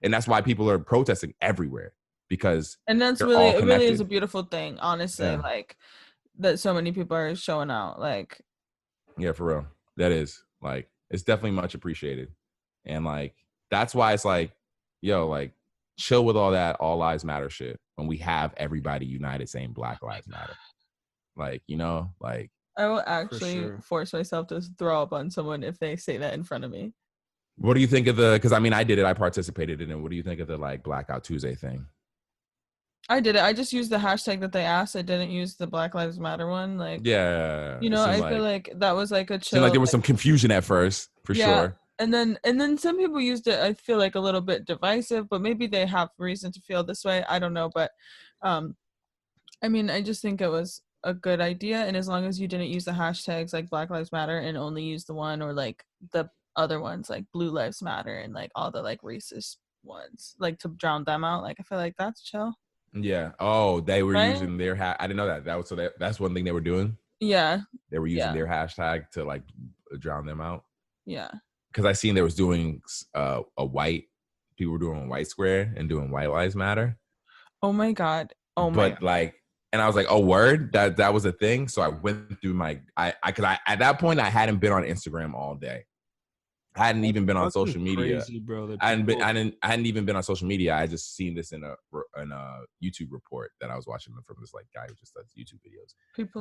And that's why people are protesting everywhere because it really is a beautiful thing, honestly, like that so many people are showing out. Like yeah, for real. That is like it's definitely much appreciated. And like that's why it's like, yo, like chill with all that all lives matter shit when we have everybody united saying Black Lives Matter. Like, you know, like I will actually force myself to throw up on someone if they say that in front of me. What do you think of because I mean, I did it. I participated in it. What do you think of the like Blackout Tuesday thing? I did it. I just used the hashtag that they asked. I didn't use the Black Lives Matter one. Like, yeah, you know, I feel like that was like a chill. Seemed like there was some confusion at first, for sure. And then some people used it, I feel like a little bit divisive, but maybe they have reason to feel this way. I don't know. But I mean, I just think it was a good idea. And as long as you didn't use the hashtags like Black Lives Matter and only use the one or like the other ones like Blue Lives Matter and like all the like racist ones, like to drown them out, like I feel like that's chill. Yeah. Oh, they were using their I didn't know that. That's one thing they were doing. Yeah. They were using their hashtag to like drown them out. Yeah. Because I seen there was doing people were doing a white square and doing White Lives Matter. Oh my God. But like, and I was like, oh, word, that was a thing. So I went through because at that point I hadn't been on Instagram all day. I hadn't even been on social media. Crazy, bro, I hadn't even been on social media. I just seen this in a YouTube report that I was watching from this like guy who just does YouTube videos.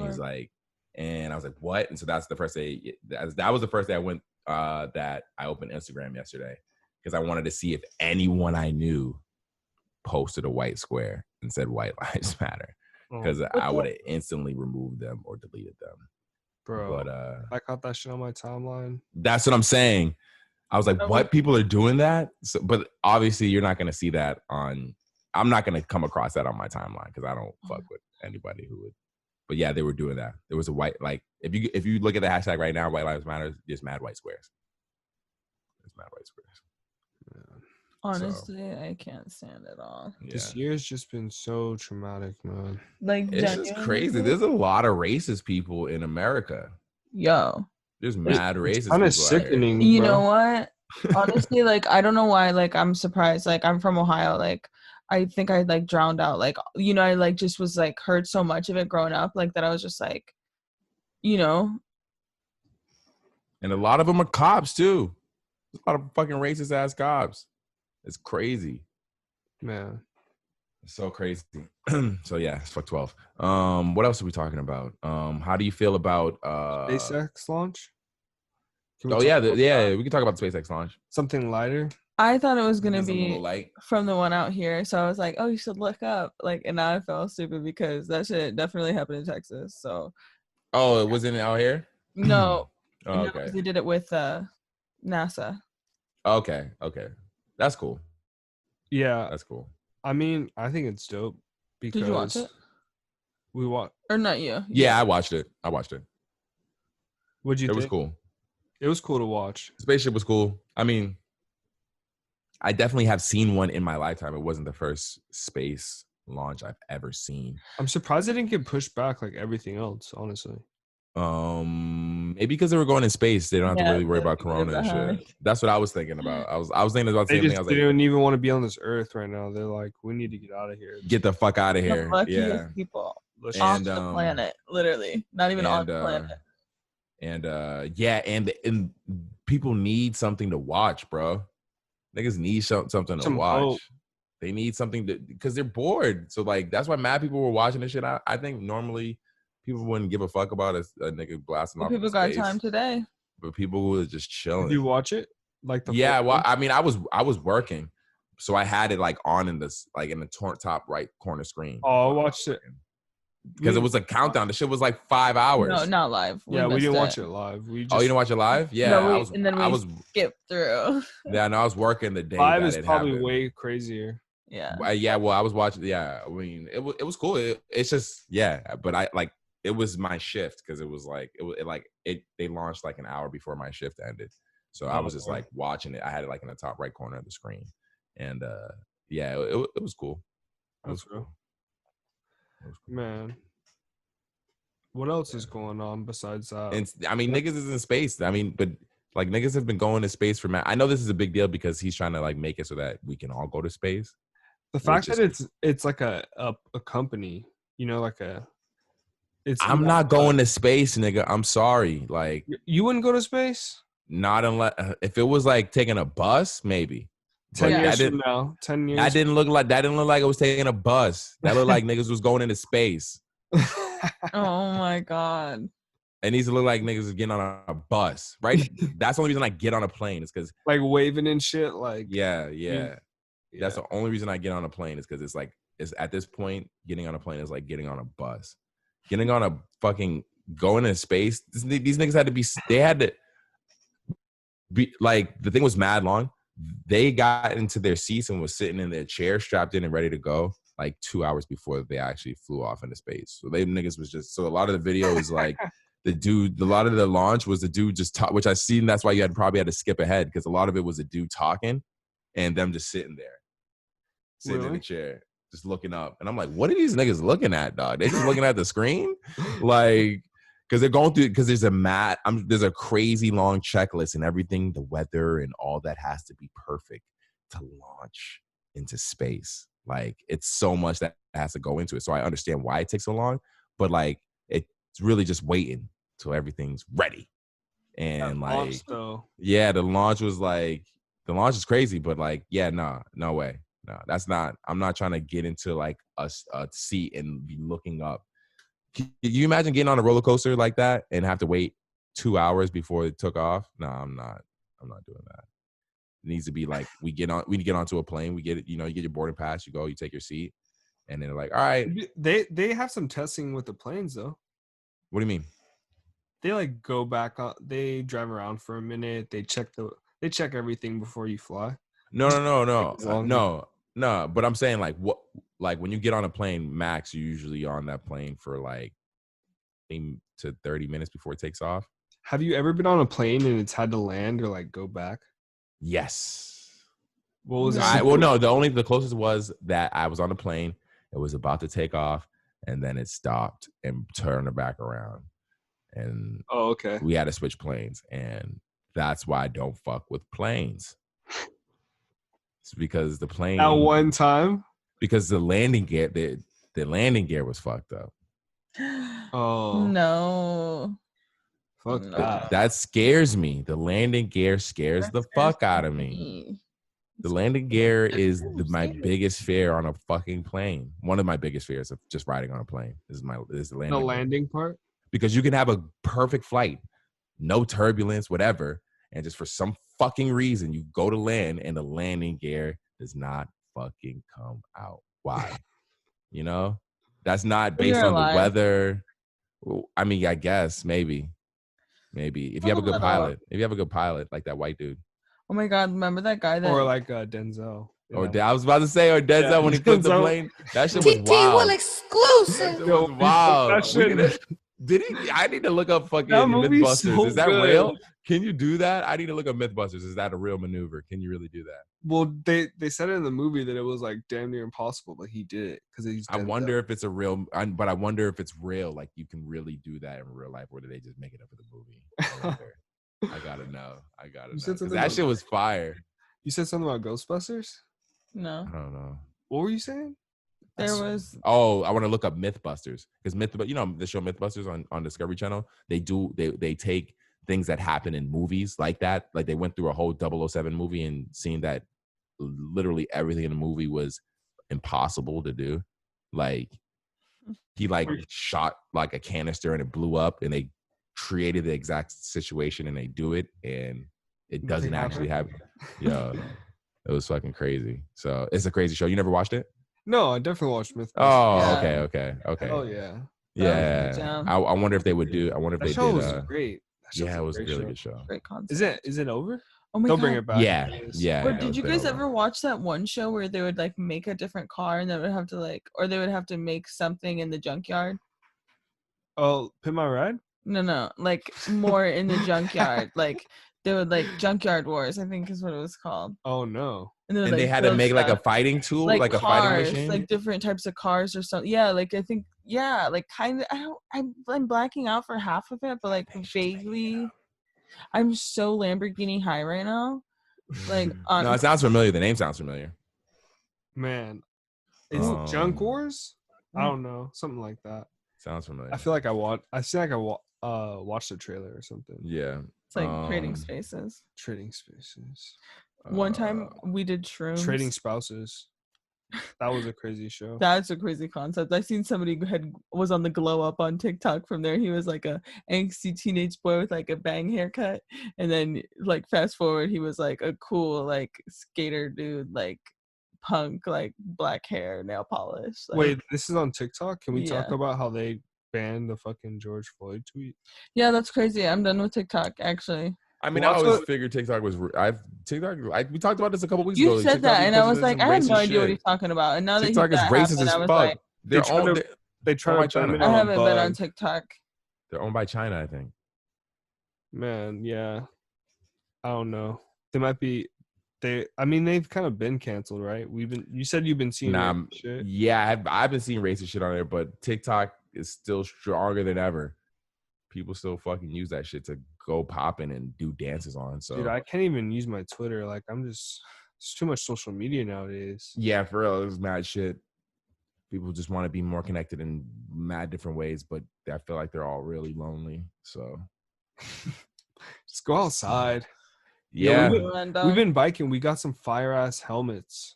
He's like, and I was like, what? And so that's the first day. That was the first day I went. That I opened Instagram yesterday because I wanted to see if anyone I knew posted a white square and said White Lives Matter because I would have instantly removed them or deleted them. Bro, but I caught that shit on my timeline. That's what I'm saying. I was like, what? People are doing that? So, but obviously you're not going to see that I'm not going to come across that on my timeline because I don't fuck with anybody who would. But yeah, they were doing that. There was a white, like, if you look at the hashtag right now, White Lives Matter, there's mad white squares. There's mad white squares. Yeah. Honestly, I can't stand it all. Yeah. This year's just been so traumatic, man. Like, it's just crazy. There's a lot of racist people in America. Yo. There's mad racist people. Kind of sickening. You know what? Honestly, like, I don't know why, like, I'm surprised. Like, I'm from Ohio. Like, I think I like drowned out, like, you know, I like just was like heard so much of it growing up, like that I was just like, you know. And a lot of them are cops too. There's a lot of fucking racist ass cops. It's crazy, man. It's so crazy. So yeah, it's fuck 12. What else are we talking about? How do you feel about SpaceX launch? We can talk about the SpaceX launch. Something lighter. I thought it was gonna be from the one out here, so I was like, "Oh, you should look up." Like, and now I felt stupid because that shit definitely happened in Texas. So, oh, it wasn't out here? No, oh, okay. No, they did it with NASA. Okay, that's cool. Yeah, that's cool. I mean, I think it's dope because did you watch it? We watched, or not you? Yeah, I watched it. What'd you think? It was cool. It was cool to watch. Spaceship was cool. I mean, I definitely have seen one in my lifetime. It wasn't the first space launch I've ever seen. I'm surprised it didn't get pushed back like everything else, honestly. Maybe because they were going in space, they don't have to really worry about corona and shit. That's what I was thinking about. I was thinking about the same thing. I was like, they didn't even want to be on this earth right now. They're like, we need to get out of here. Get the fuck out of here. The luckiest people off the planet, literally, not even on the planet. And and people need something to watch, bro. Niggas need something to watch. Hope. They need something to, because they're bored. So like that's why mad people were watching this shit. I think normally people wouldn't give a fuck about a nigga blasting off. People got time today. But people were just chilling. Did you watch it? Like the well, I mean, I was working, so I had it like on in this like in the top right corner screen. Oh, I watched it because it was a countdown. The shit was like 5 hours. No, not live. We didn't watch it live. We just, you didn't watch it live? Yeah, no, I was skipped through. Yeah, no, I was working the day. Live is probably way crazier. Yeah. Yeah. Well, I was watching. Yeah, I mean, it was cool. It's just but I like it was my shift because it was like they launched like an hour before my shift ended, so I was just like watching it. I had it like in the top right corner of the screen, and it was cool. It was cool. Man, what else is going on besides that? And I mean, niggas is in space. I mean, but like niggas have been going to space for I know this is a big deal because he's trying to like make it so that we can all go to space. The fact that it's like a company, you know, like a. I'm not going to space, nigga. I'm sorry. Like you wouldn't go to space? Not unless if it was like taking a bus, maybe. 10 years from now. 10 years. That didn't look like it was taking a bus. That looked like niggas was going into space. Oh my God. It needs to look like niggas is getting on a bus, right? That's the only reason I get on a plane is because like waving and shit. Like yeah. That's the only reason I get on a plane is because it's at this point getting on a plane is like getting on a bus. Getting on a fucking going into space. These niggas had to be like, the thing was mad long. They got into their seats and was sitting in their chair, strapped in and ready to go like 2 hours before they actually flew off into space. So they niggas was just, so a lot of the video is like a lot of the launch was the dude just talk, which I seen. That's why you probably had to skip ahead because a lot of it was a dude talking and them just sitting in the chair. Just looking up. And I'm like, what are these niggas looking at, dog? They just looking at the screen? Like, because they're going through, because there's a crazy long checklist and everything, the weather and all that has to be perfect to launch into space. Like, it's so much that has to go into it. So I understand why it takes so long, but like, it's really just waiting till everything's ready. And like, launch, though. Yeah, the launch is crazy, but like, yeah, no way. No, that's not. I'm not trying to get into like a seat and be looking up. Can you imagine getting on a roller coaster like that and have to wait 2 hours before it took off? No, I'm not doing that. It needs to be like we get onto a plane. We get it. You know, you get your boarding pass. You go. You take your seat, and then they're like, all right. They have some testing with the planes though. What do you mean? They like go back on. They drive around for a minute. They check everything before you fly. No. But I'm saying like when you get on a plane, max, you're usually on that plane for like 20 to 30 minutes before it takes off. Have you ever been on a plane and it's had to land or like go back? Yes. What was it? The closest was that I was on a plane. It was about to take off and then it stopped and turned it back around. And okay. We had to switch planes, and that's why I don't fuck with planes. It's because the plane. At one time. Because the landing gear, the landing gear was fucked up. Oh no! Fuck that. That scares me. The landing gear scares the fuck out of me. The landing gear is my biggest fear on a fucking plane. One of my biggest fears of just riding on a plane is the landing. The landing part. Because you can have a perfect flight, no turbulence, whatever, and just for some fucking reason you go to land and the landing gear does not fucking come out. Why? You know, that's not based on the weather. I mean, I guess maybe if you have a good pilot, like that white dude. Oh my God, remember that guy that, or like Denzel. I was about to say, or Denzel when he flipped the plane. That shit was wild. TT will exclusive. That shit was wild. Did he? I need to look up fucking Mythbusters. So is that real? Can you do that? I need to look up Mythbusters. Is that a real maneuver? Can you really do that? Well, they said in the movie that it was like damn near impossible, but he did it because I wonder if it's a real. But I wonder if it's real. Like you can really do that in real life, or do they just make it up for the movie? I gotta know. Because that shit was fire. You said something about Ghostbusters? No. I don't know. What were you saying? There was. Oh, I want to look up Mythbusters because you know the show Mythbusters on Discovery Channel. They take things that happen in movies like that. Like they went through a whole 007 movie and seen that literally everything in the movie was impossible to do. Like he like shot like a canister and it blew up, and they created the exact situation and they do it and it doesn't actually happen. Yeah, it was fucking crazy. So it's a crazy show. You never watched it? No, I definitely watched Mythbusters. Oh, Yeah. okay. Oh yeah. Yeah. I wonder if they would do. I wonder if That they show did. was great. Yeah, it was a really good show. Great concept. Is it over? Oh my They'll God. bring it back. Yeah. Or did you guys ever watch that one show where they would like make a different car and they would have to like, or they would have to make something in the junkyard? Oh, Pimp My Ride? No, like more in the junkyard. Like they would like Junkyard Wars, I think is what it was called. Oh no. And And they had to make like a fighting tool, like a cars, fighting machine. like different types of cars or something. Yeah, like I think, yeah, like kind of. I'm blacking out for half of it, but like vaguely. I'm so Lamborghini high right now. Like no, it sounds familiar. The name sounds familiar. Man, is it Junk Wars? I don't know, something like that. Sounds familiar. I feel like I watched the trailer or something. Yeah, it's like Trading Spaces. Trading Spaces. One time we did shrooms. Trading Spouses. That was a crazy show. That's a crazy concept. I seen somebody was on the glow up on TikTok from there. He was like a angsty teenage boy with like a bang haircut, and then like fast forward, he was like a cool like skater dude, like punk, like black hair, nail polish. Like, wait, this is on TikTok? Can we talk about how they banned the fucking George Floyd tweet? Yeah, that's crazy. I'm done with TikTok actually. I mean, I always figured TikTok was. We talked about this a couple weeks ago. You said that, and I was like, I had no idea what he's talking about. And now that TikTok is racist as fuck. Like, they try to China. I haven't been on TikTok. They're owned by China, I think. Man, yeah. I don't know. They might be. I mean, they've kind of been canceled, right? You said you've been seeing shit. Yeah, I've been seeing racist shit on there, but TikTok is still stronger than ever. People still fucking use that shit to go popping and do dances on. So, dude, I can't even use my Twitter. Like, it's too much social media nowadays. Yeah, for real, it's mad shit. People just want to be more connected in mad different ways, but I feel like they're all really lonely. So, just go outside. Yeah, we've been biking. We got some fire ass helmets.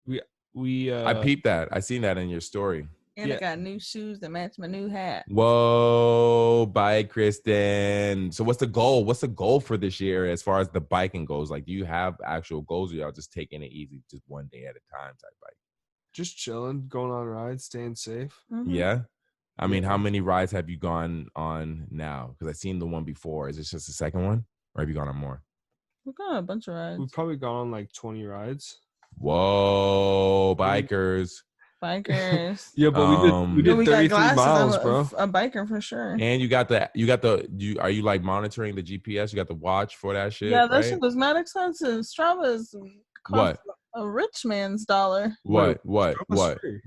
I peeped that. I seen that in your story. And I got new shoes that match my new hat. Whoa, bye, Kristen. So what's the goal? What's the goal for this year as far as the biking goes? Like, do you have actual goals, or y'all just taking it easy, just one day at a time type bike? Just chilling, going on rides, staying safe. Mm-hmm. Yeah. I mean, how many rides have you gone on now? Because I've seen the one before. Is this just the second one, or have you gone on more? We've gone on a bunch of rides. We've probably gone on like 20 rides. Whoa, bikers. Yeah, but we did 33 miles, bro. A biker for sure. And you got are you like monitoring the GPS? You got the watch for that shit? Yeah, that shit was mad expensive. Strava's what? A rich man's dollar. What? Strava could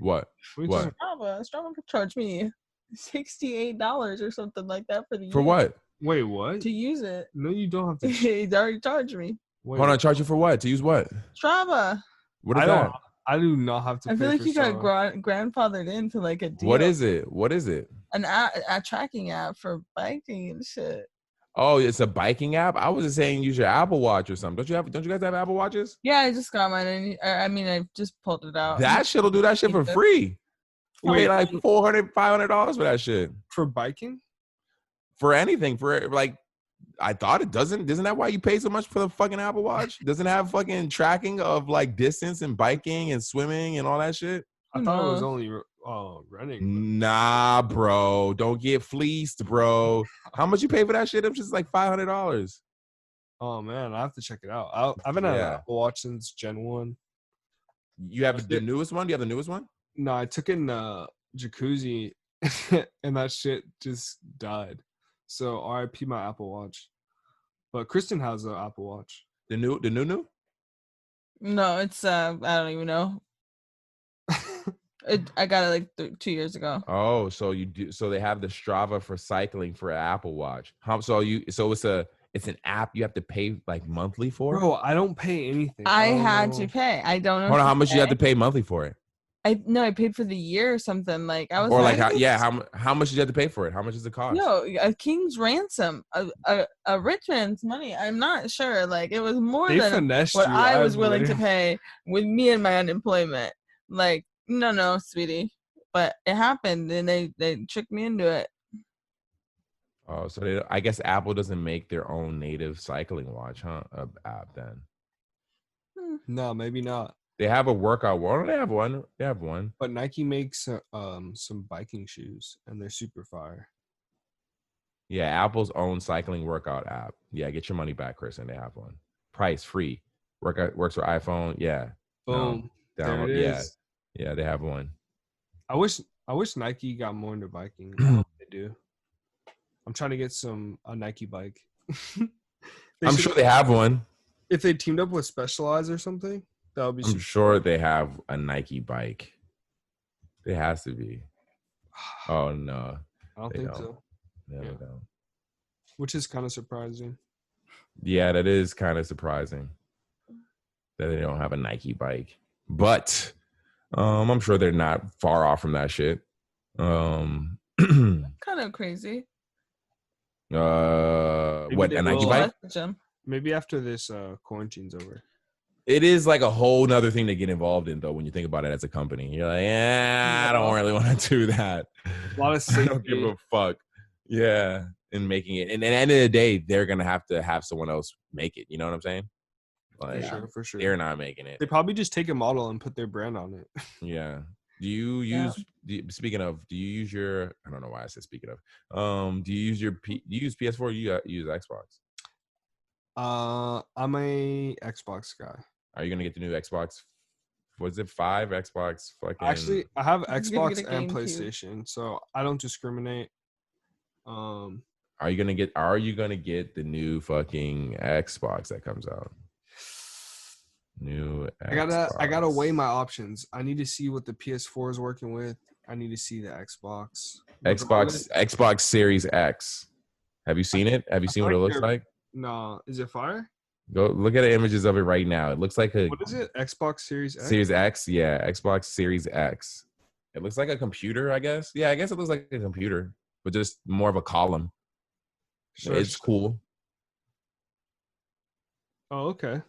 charge me $68 or something like that for the year. For what? Wait, what? To use it. No, you don't have to. He's already charged me. Wait. Hold on, charge you for what? To use what? Strava. What is that? I do not have to. I feel like you got grandfathered into like a deal. What is it? What is it? A tracking app for biking and shit. Oh, it's a biking app. I was just saying use your Apple Watch or something. Don't you guys have Apple Watches? Yeah, I just got mine. And I just pulled it out. That shit'll do that shit for free. You pay like $400, $500 for that shit. For biking? For anything. For like, I thought it doesn't. Isn't that why you pay so much for the fucking Apple Watch? Doesn't it have fucking tracking of like distance and biking and swimming and all that shit? I thought it was only running. Nah, bro. Don't get fleeced, bro. How much you pay for that shit? It was just like $500. Oh man, I have to check it out. I've been had an Apple Watch since Gen 1. You have the newest one? Do you have the newest one? No, I took it in jacuzzi and that shit just died. So RIP my Apple Watch. But Kristen has an Apple Watch. The new? No, it's I don't even know. I got it like 2 years ago. Oh, so you do? So they have the Strava for cycling for an Apple Watch. So it's an app you have to pay like monthly for? Bro, I don't pay anything. I had to pay. I don't know. Hold on, how much you have to pay monthly for it? I paid for the year or something. Like I was Or like, how much did you have to pay for it? How much does it cost? yo, a king's ransom, a rich man's money. I'm not sure. Like it was more They than finessed what you. I I was willing to literally- pay with me and my unemployment. Like no, sweetie, but it happened, and they tricked me into it. Oh, so I guess Apple doesn't make their own native cycling watch, huh? App then. No, maybe not. They have a workout one. They have one. They have one. But Nike makes some biking shoes, and they're super fire. Yeah, Apple's own cycling workout app. Yeah, get your money back, Chris, and they have one. Price free. Works for iPhone. Yeah. Boom. No, There download. it is. Yeah, they have one. I wish Nike got more into biking. I hope they do. I'm trying to get a Nike bike. I'm sure they have one. If they teamed up with Specialized or something, that would be. I'm sure they have a Nike bike. There has to be. Oh no, I don't think so. No, they don't. Which is kind of surprising. Yeah, that is kind of surprising that they don't have a Nike bike. But I'm sure they're not far off from that shit. Kind of crazy. What, a Nike bike? Maybe after this quarantine's over. It is like a whole nother thing to get involved in, though, when you think about it as a company. You're like, I don't really want to do that. A lot of safety. I don't give a fuck. Yeah, in making it. And at the end of the day, they're going to have someone else make it. You know what I'm saying? Like, for sure. They're not making it. They probably just take a model and put their brand on it. Yeah. Do you use, speaking of, do you use your, I don't know why I said speaking of, do you use do you use PS4 or you use Xbox? I'm a Xbox guy. Are you going to get the new Xbox? Was it 5 Xbox? Fucking. Actually, I have Xbox and GameCube. PlayStation, so I don't discriminate. Are you gonna get the new fucking Xbox that comes out? New Xbox. I gotta weigh my options. I need to see what the PS4 is working with. I need to see the Xbox Series X. Have you seen it? Have you seen what it looks like? No, is it fire? Go look at the images of it right now. It looks like what is it? Xbox Series X? Series X, yeah, Xbox Series X. It looks like a computer, I guess. Yeah, I guess it looks like a computer, but just more of a column. Sure, it's cool. Oh, okay.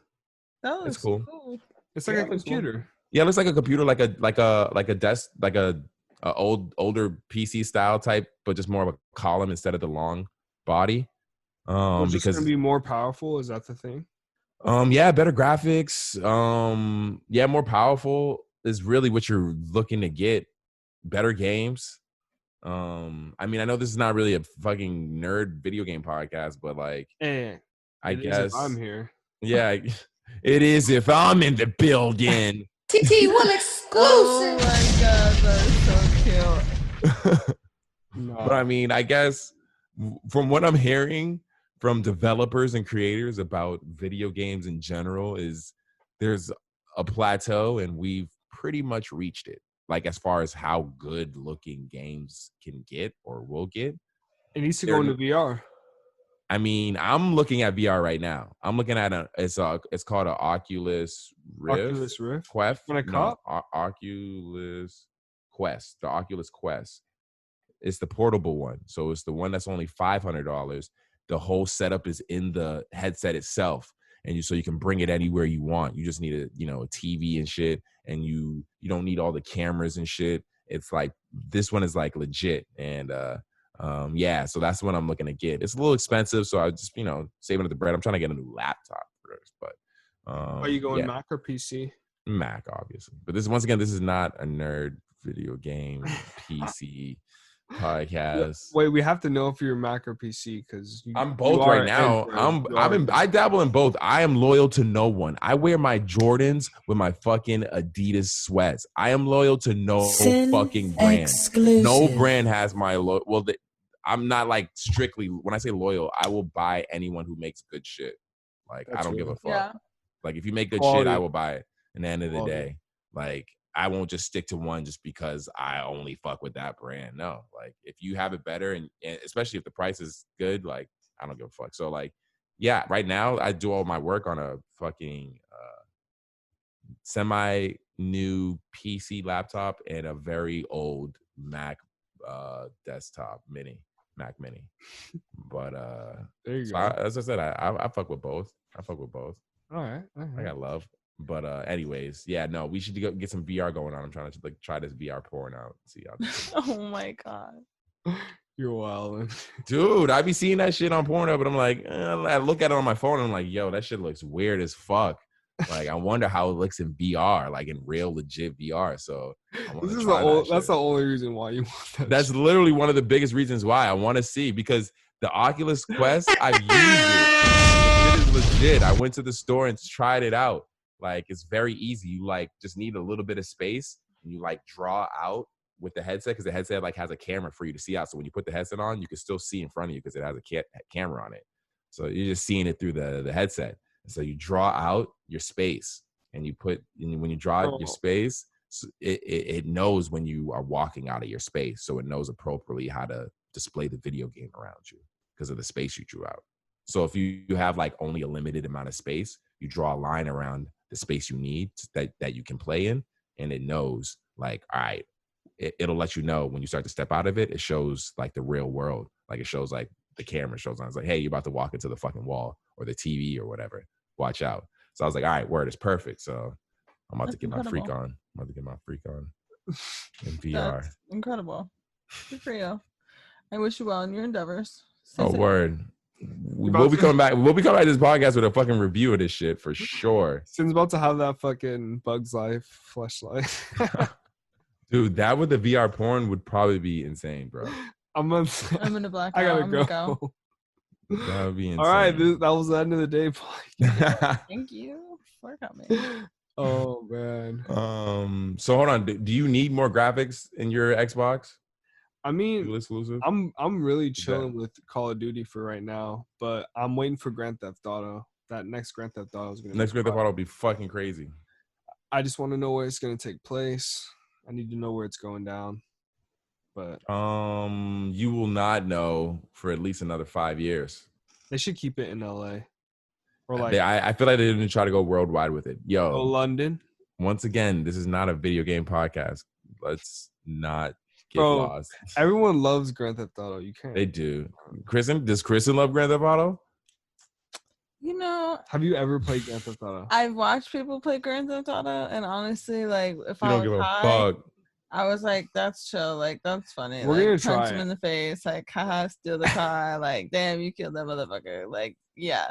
That looks cool. It's like a computer. Cool. Yeah, it looks like a computer, like a desk, like a older PC style type, but just more of a column instead of the long body. It's because gonna be more powerful. Is that the thing? Yeah, better graphics. Yeah, more powerful is really what you're looking to get. Better games. I mean, I know this is not really a fucking nerd video game podcast, but like, I guess I'm here. Yeah, it is if I'm in the building. TT will exclusive. Oh my god, that's so cute. No. But I mean, I guess from what I'm hearing from developers and creators about video games in general is there's a plateau and we've pretty much reached it. Like as far as how good looking games can get or will get. It needs to go into VR. I mean, I'm looking at VR right now. I'm looking at it's called an Oculus Rift. Oculus Rift? Quest. Oculus Quest. The Oculus Quest. It's the portable one. So it's the one that's only $500. The whole setup is in the headset itself. And so you can bring it anywhere you want. You just need a TV and shit. And you don't need all the cameras and shit. It's like, this one is like legit. And yeah, so that's what I'm looking to get. It's a little expensive, so I just saving up the bread. I'm trying to get a new laptop first, but are you going Mac or PC? Mac, obviously. But this is not a nerd video game PC podcast. Wait, we have to know if you're Mac or PC because I'm both right now. I dabble in both. I am loyal to no one. I wear my Jordans with my fucking Adidas sweats. I am loyal to no fucking brand. Exclusive. No brand has my I'm not like strictly, when I say loyal, I will buy anyone who makes good shit. Like, I don't give a fuck. Yeah. Like, if you make good shit, I will buy it. And at the end of the day, like, I won't just stick to one just because I only fuck with that brand. No, like, if you have it better, and especially if the price is good, like, I don't give a fuck. So, like, yeah, right now, I do all my work on a fucking semi, new PC laptop and a very old Mac desktop Mac Mini. But there you so go. as I said, I fuck with both. I fuck with both. All right. I got love. But anyways, yeah, no, we should go get some VR going on. I'm trying to like try this VR porn out. See how. Oh my god. You're wild. Dude, I be seeing that shit on Pornhub, but I'm like, I look at it on my phone and I'm like, yo, that shit looks weird as fuck. Like, I wonder how it looks in VR, like in real legit VR. So I want to try that's the only reason why you want that. That's literally one of the biggest reasons why I want to see, because the Oculus Quest, I've used it. It is legit. I went to the store and tried it out. Like, it's very easy. You like just need a little bit of space and you like draw out with the headset, because the headset like has a camera for you to see out. So when you put the headset on, you can still see in front of you because it has a camera on it. So you're just seeing it through the headset. And so you draw out your space, and when you draw out your space, it knows when you are walking out of your space. So it knows appropriately how to display the video game around you because of the space you drew out. So if you have like only a limited amount of space, you draw a line around the space you need that you can play in, and it knows like, all right, it'll let you know when you start to step out of it. It shows like the real world. Like it shows like the camera shows on. It's like, hey, you're about to walk into the fucking wall or the TV or whatever. Watch out. So I was like, all right, word, is perfect. So I'm about to get my freak on. I'm about to get my freak on in VR. That's incredible. Good for you. I wish you well in your endeavors. Oh, word. We'll be coming back. We'll be coming back to this podcast with a fucking review of this shit for sure. Sin's about to have that fucking Bug's Life fleshlight. Dude, that with the VR porn would probably be insane, bro. I'm in a blackout. I gotta I'm go. Gonna go. That would be insane. All right, that was the end of the day. Thank you for coming. Oh man. So hold on. Do you need more graphics in your Xbox? I mean, exclusive? I'm really chilling with Call of Duty for right now, but I'm waiting for Grand Theft Auto. That next Grand Theft Auto is gonna. Next Grand Theft Auto will be fucking crazy. I just want to know where it's gonna take place. I need to know where it's going down. But you will not know for at least another 5 years. They should keep it in LA. Or like I feel like they didn't try to go worldwide with it. Yo, London. Once again, this is not a video game podcast. Let's not get lost. Everyone loves Grand Theft Auto. You can't. They do. Does Kristen love Grand Theft Auto? You know, have you ever played Grand Theft Auto? I've watched people play Grand Theft Auto, and honestly, like, if you I don't was give a high, fuck. I was like, that's chill, like, that's funny. We're like, gonna try punch him in the face, like, haha, steal the car, like, damn, you killed that motherfucker, like, yeah,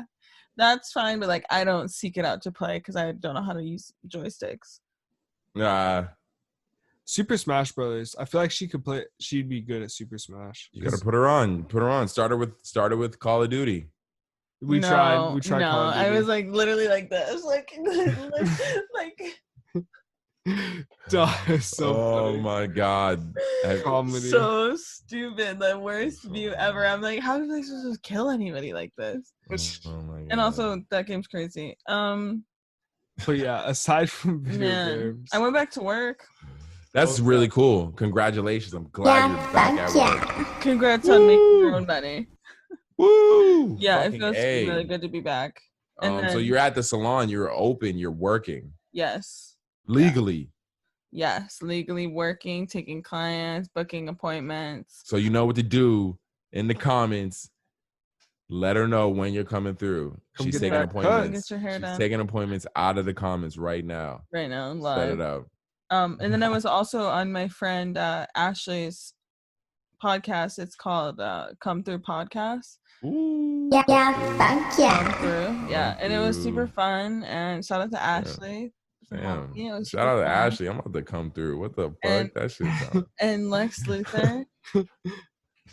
that's fine. But like, I don't seek it out to play because I don't know how to use joysticks. Super Smash Brothers. I feel like she could play. She'd be good at Super Smash. You gotta put her on. Started with Call of Duty. We tried. No, Call of Duty. I was like literally like this, like That is so funny. My god. Comedy. So stupid. The worst view ever. I'm like, how are they supposed to kill anybody like this? Oh my god. And also, that game's crazy. But yeah, aside from video games, I went back to work. That's really cool. Congratulations. I'm glad you're back at work. Congrats on making your own money. Woo! Yeah, Fucking it feels really good to be back. And so you're at the salon, you're open, you're working. Yes. Legally. Yes, legally working, taking clients, booking appointments. So you know what to do in the comments. Let her know when you're coming through. She's taking appointments. Get your hair done. She's taking appointments out of the comments right now. Right now, live. Set it up. And then I was also on my friend Ashley's podcast. It's called Come Through Podcast. Ooh. Yeah, thank Come Through. Yeah, and it was super fun. And shout out to Ashley. Damn. Yeah, shout out to Ashley. I'm about to come through. What the fuck? That shit sounds. And Lex Luthor.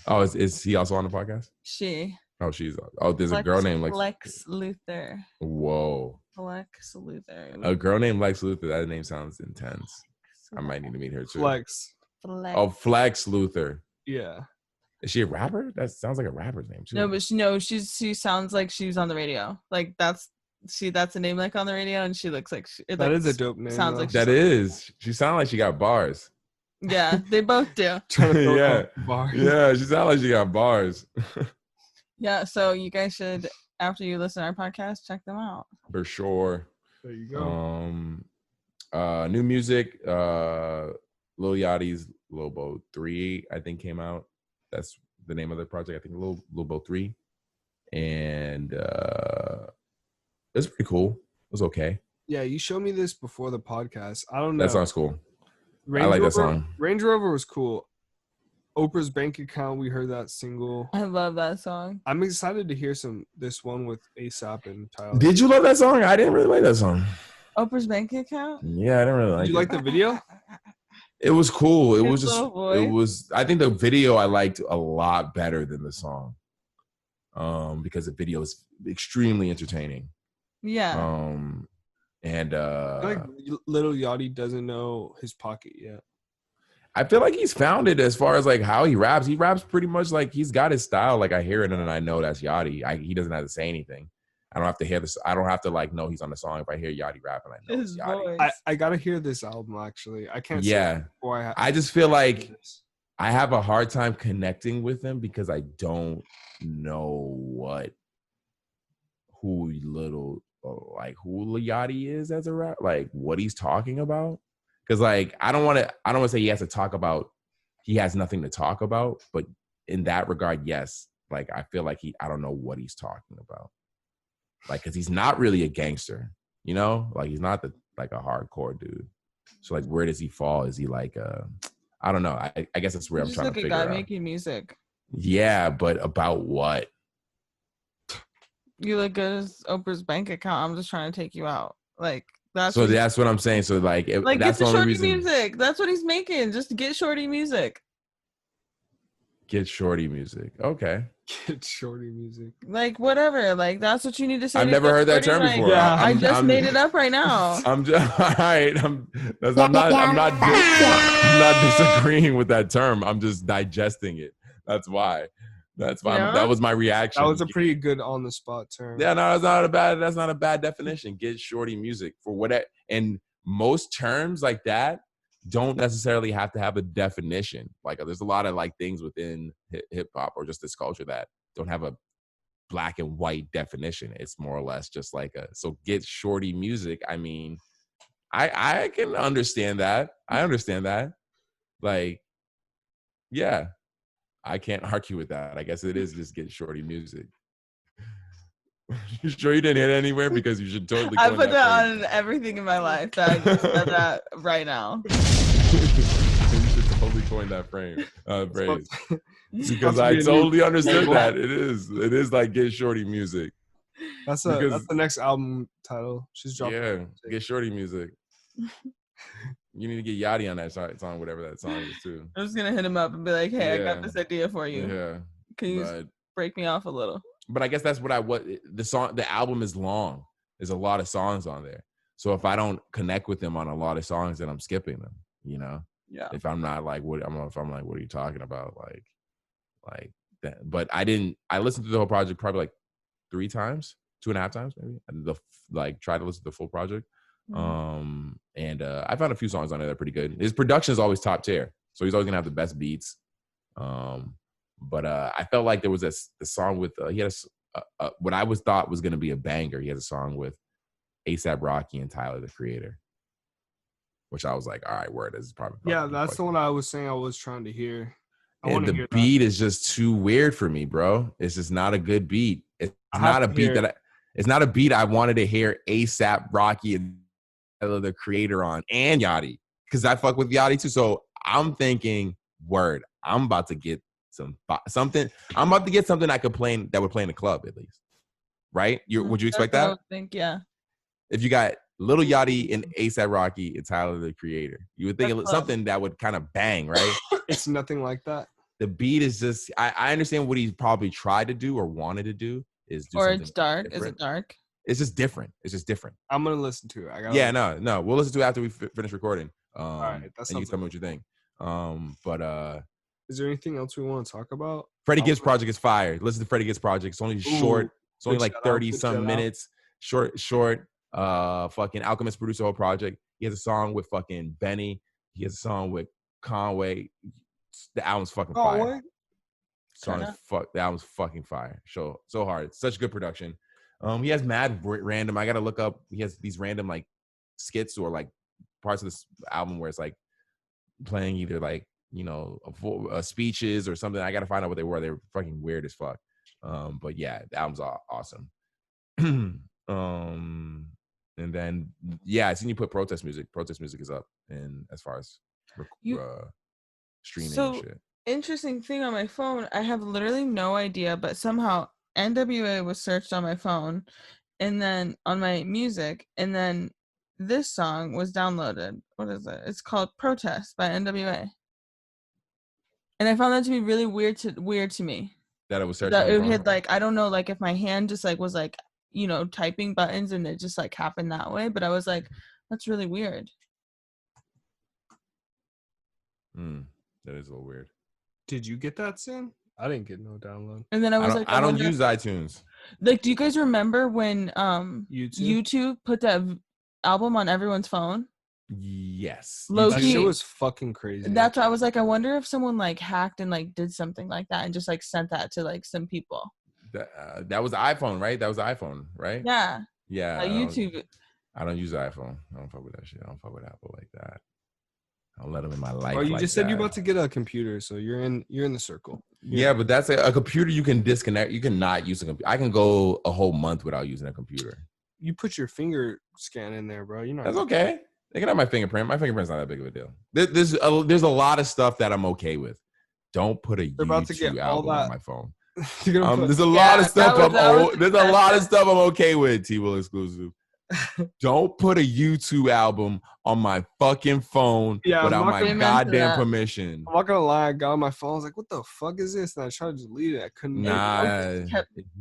Oh, is he also on the podcast? She. Oh, she's. Oh, there's a girl named Lex Luthor. Whoa. Lex Luthor. A girl named Lex Luthor. That name sounds intense. I might need to meet her too. Flex. Oh, Flex Luthor. Yeah. Is she a rapper? That sounds like a rapper's name too. No, but she sounds like she's on the radio. Like that's a name like on the radio, and she looks like that is a dope name. Sounds like that is. She sounds like she got bars. Yeah, they both do. Yeah, bars. Yeah, she sounds like she got bars. Yeah, so you guys should, after you listen to our podcast, check them out. For sure. There you go. New music. Lil Yachty's Lobo 3, I think, came out. That's the name of the project. I think Lobo 3, and it's pretty cool. It was okay. Yeah, you showed me this before the podcast. I don't know. That song's cool. Range I like Rover, that song. Range Rover was cool. Oprah's Bank Account, we heard that single. I love that song. I'm excited to hear this one with ASAP and Tyler. Did you love that song? I didn't really like that song. Oprah's Bank Account? Yeah, I didn't really like it. Did you like the video? It was cool. It His was just, little voice. it was, I think the video I liked a lot better than the song. Because the video is extremely entertaining. Yeah. And I feel like Little Yachty doesn't know his pocket yet. I feel like he's found it as far as like how he raps. He raps pretty much like he's got his style. Like I hear it and I know that's Yachty. He doesn't have to say anything. I don't have to hear this. I don't have to like know he's on the song. If I hear Yachty rapping, I know it's Yachty. Voice. I gotta hear this album actually. I can't. Yeah. Say it before I just feel like I have a hard time connecting with him because I don't know who Lil Yachty is as a rap, like what he's talking about. Because like I don't want to say he has to talk about, he has nothing to talk about, but in that regard, yes. Like I feel like I don't know what he's talking about. Like, because he's not really a gangster, you know? Like he's not like a hardcore dude. So like where does he fall? Is he like I don't know. I guess that's where I'm trying to figure out. Just like a guy making music. Yeah, but about what? You look good as Oprah's Bank Account. I'm just trying to take you out. Like that's that's what I'm saying. So like get that's the the only Shorty reason. music. That's what he's making. Just get Shorty music. Get Shorty music. Okay. Get Shorty music. Like whatever. Like that's what you need to say. I've never heard that term Shorty, before. Yeah. I just made it up right now. I'm just all right. I'm not disagreeing with that term. I'm just digesting it. That's why. Yeah. That was my reaction. That was a pretty good on the spot term. Yeah, no, that's not a bad definition. Get Shorty music for whatever. And most terms like that don't necessarily have to have a definition. Like there's a lot of like things within hip hop or just this culture that don't have a black and white definition. It's more or less just like so get Shorty music. I mean, I can understand that. I understand that. Like, yeah, I can't argue with that. I guess it is just get Shorty music. You sure you didn't hit anywhere? Because you should totally. I put that on everything in my life. That I just said that right now. You should totally coin that phrase. Because I totally understood that. It is like get Shorty music. That's the next album title. She's dropping. Yeah, get Shorty music. You need to get Yachty on that song, whatever that song is too. I'm just gonna hit him up and be like, "Hey, I got this idea for you. Yeah, Can you break me off a little?" But I guess that's what the album is long. There's a lot of songs on there. So if I don't connect with them on a lot of songs, then I'm skipping them, you know? Yeah. If I'm not like, what are you talking about? Like that. But I listened to the whole project probably like 3 times, 2.5 times maybe. And try to listen to the full project. Mm-hmm. And I found a few songs on there that are pretty good. His production is always top tier. So he's always gonna have the best beats. But I felt like there was the song with he had what I thought was going to be a banger. He has a song with A$AP Rocky and Tyler the Creator, which I was like, all right, word. This is probably that's the one I was saying I was trying to hear. And the beat is just too weird for me, bro. It's just not a good beat. It's not a beat it's not a beat I wanted to hear A$AP Rocky and Tyler the Creator on and Yachty, because I fuck with Yachty too. So I'm thinking, word, I'm about to get something. I'm about to get something I could play that would play in the club at least, right? Would you expect that? I would think, yeah. If you got Lil Yachty and A$AP Rocky and Tyler the Creator, you would think something that would kind of bang, right? It's nothing like that. The beat is just. I understand what he probably tried to do or wanted to do is do. Or it's dark. Different. Is it dark? It's just different. It's just different. I'm gonna listen to it. No. We'll listen to it after we finish recording. All right, and you tell me what you think. But is there anything else we want to talk about? Freddie Gibbs project is fire. Listen to Freddie Gibbs project. It's only short. It's only like 30-some minutes. Short. Fucking Alchemist produced the whole project. He has a song with fucking Benny. He has a song with Conway. The album's fucking fire. The album's fucking fire. So hard. It's such good production. He has mad random. I gotta look up. He has these random like skits or like parts of this album where it's like playing either like, speeches or something. I got to find out what they were. They were fucking weird as fuck. But yeah, the album's awesome. And then, I seen you put protest music. Protest music is up, and as far as streaming and shit. Interesting thing on my phone, I have literally no idea, but somehow NWA was searched on my phone, and then on my music, and then this song was downloaded. What is it? It's called "Protest" by NWA, and I found that to be really weird to me. That it was searched. That it had like, I don't know, like if my hand just like was like, typing buttons and it just like happened that way, but I was like, that's really weird. That is a little weird. Did you get that, Sin? I didn't get no download. And then I don't use iTunes. Like, do you guys remember when YouTube put that album on everyone's phone? Yes. That shit was fucking crazy. That's why I was like, I wonder if someone like hacked and like did something like that and just like sent that to like some people. That was iPhone, right? That was iPhone, right? Yeah. Yeah. YouTube. I don't use iPhone. I don't fuck with that shit. I don't fuck with Apple like that. I don't let them in my life. Well, you just said you're about to get a computer, so you're in the circle. Yeah, but that's a computer you can disconnect. You cannot use a computer. I can go a whole month without using a computer. You put your finger scan in there, bro. That's okay. They can have my fingerprint. My fingerprint's not that big of a deal. There's a lot of stuff that I'm okay with. Don't put a YouTube album on my phone. There's a lot of stuff I'm okay with. T-Will exclusive. Don't put a YouTube album on my fucking phone without my goddamn permission. I'm not gonna lie, I got on my phone. I was like, what the fuck is this? And I tried to delete it. I couldn't.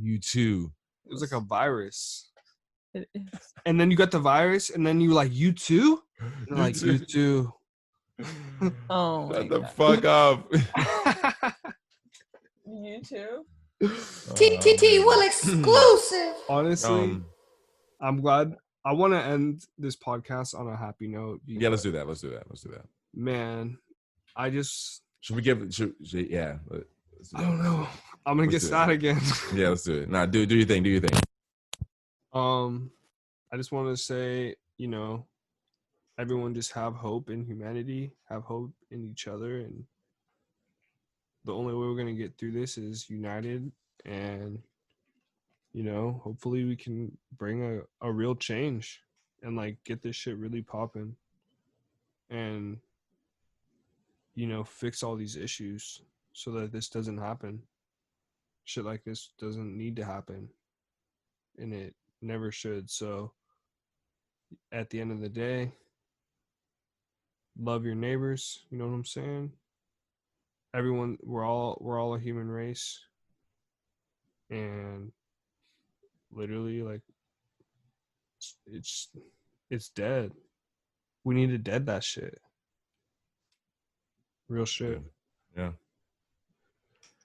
YouTube. It was like a virus. It is. And then you got the virus, and then you like, you too? You're like, you too. Oh, shut the fuck up. You too? TTT will exclusive. Honestly, I'm glad. I want to end this podcast on a happy note. Yeah, let's do that. Man, I just... Should we give... yeah. I don't know. I'm going to get sad again. Yeah, let's do it. Nah, do your thing. I just want to say, everyone just have hope in humanity, have hope in each other, and the only way we're going to get through this is united, and hopefully we can bring a real change and like get this shit really popping and fix all these issues so that this doesn't happen. Shit like this doesn't need to happen, and it never should. So at the end of the day, love your neighbors, you know what I'm saying? Everyone, we're all a human race, and literally, like, it's dead. We need to dead that shit. Real shit. Yeah.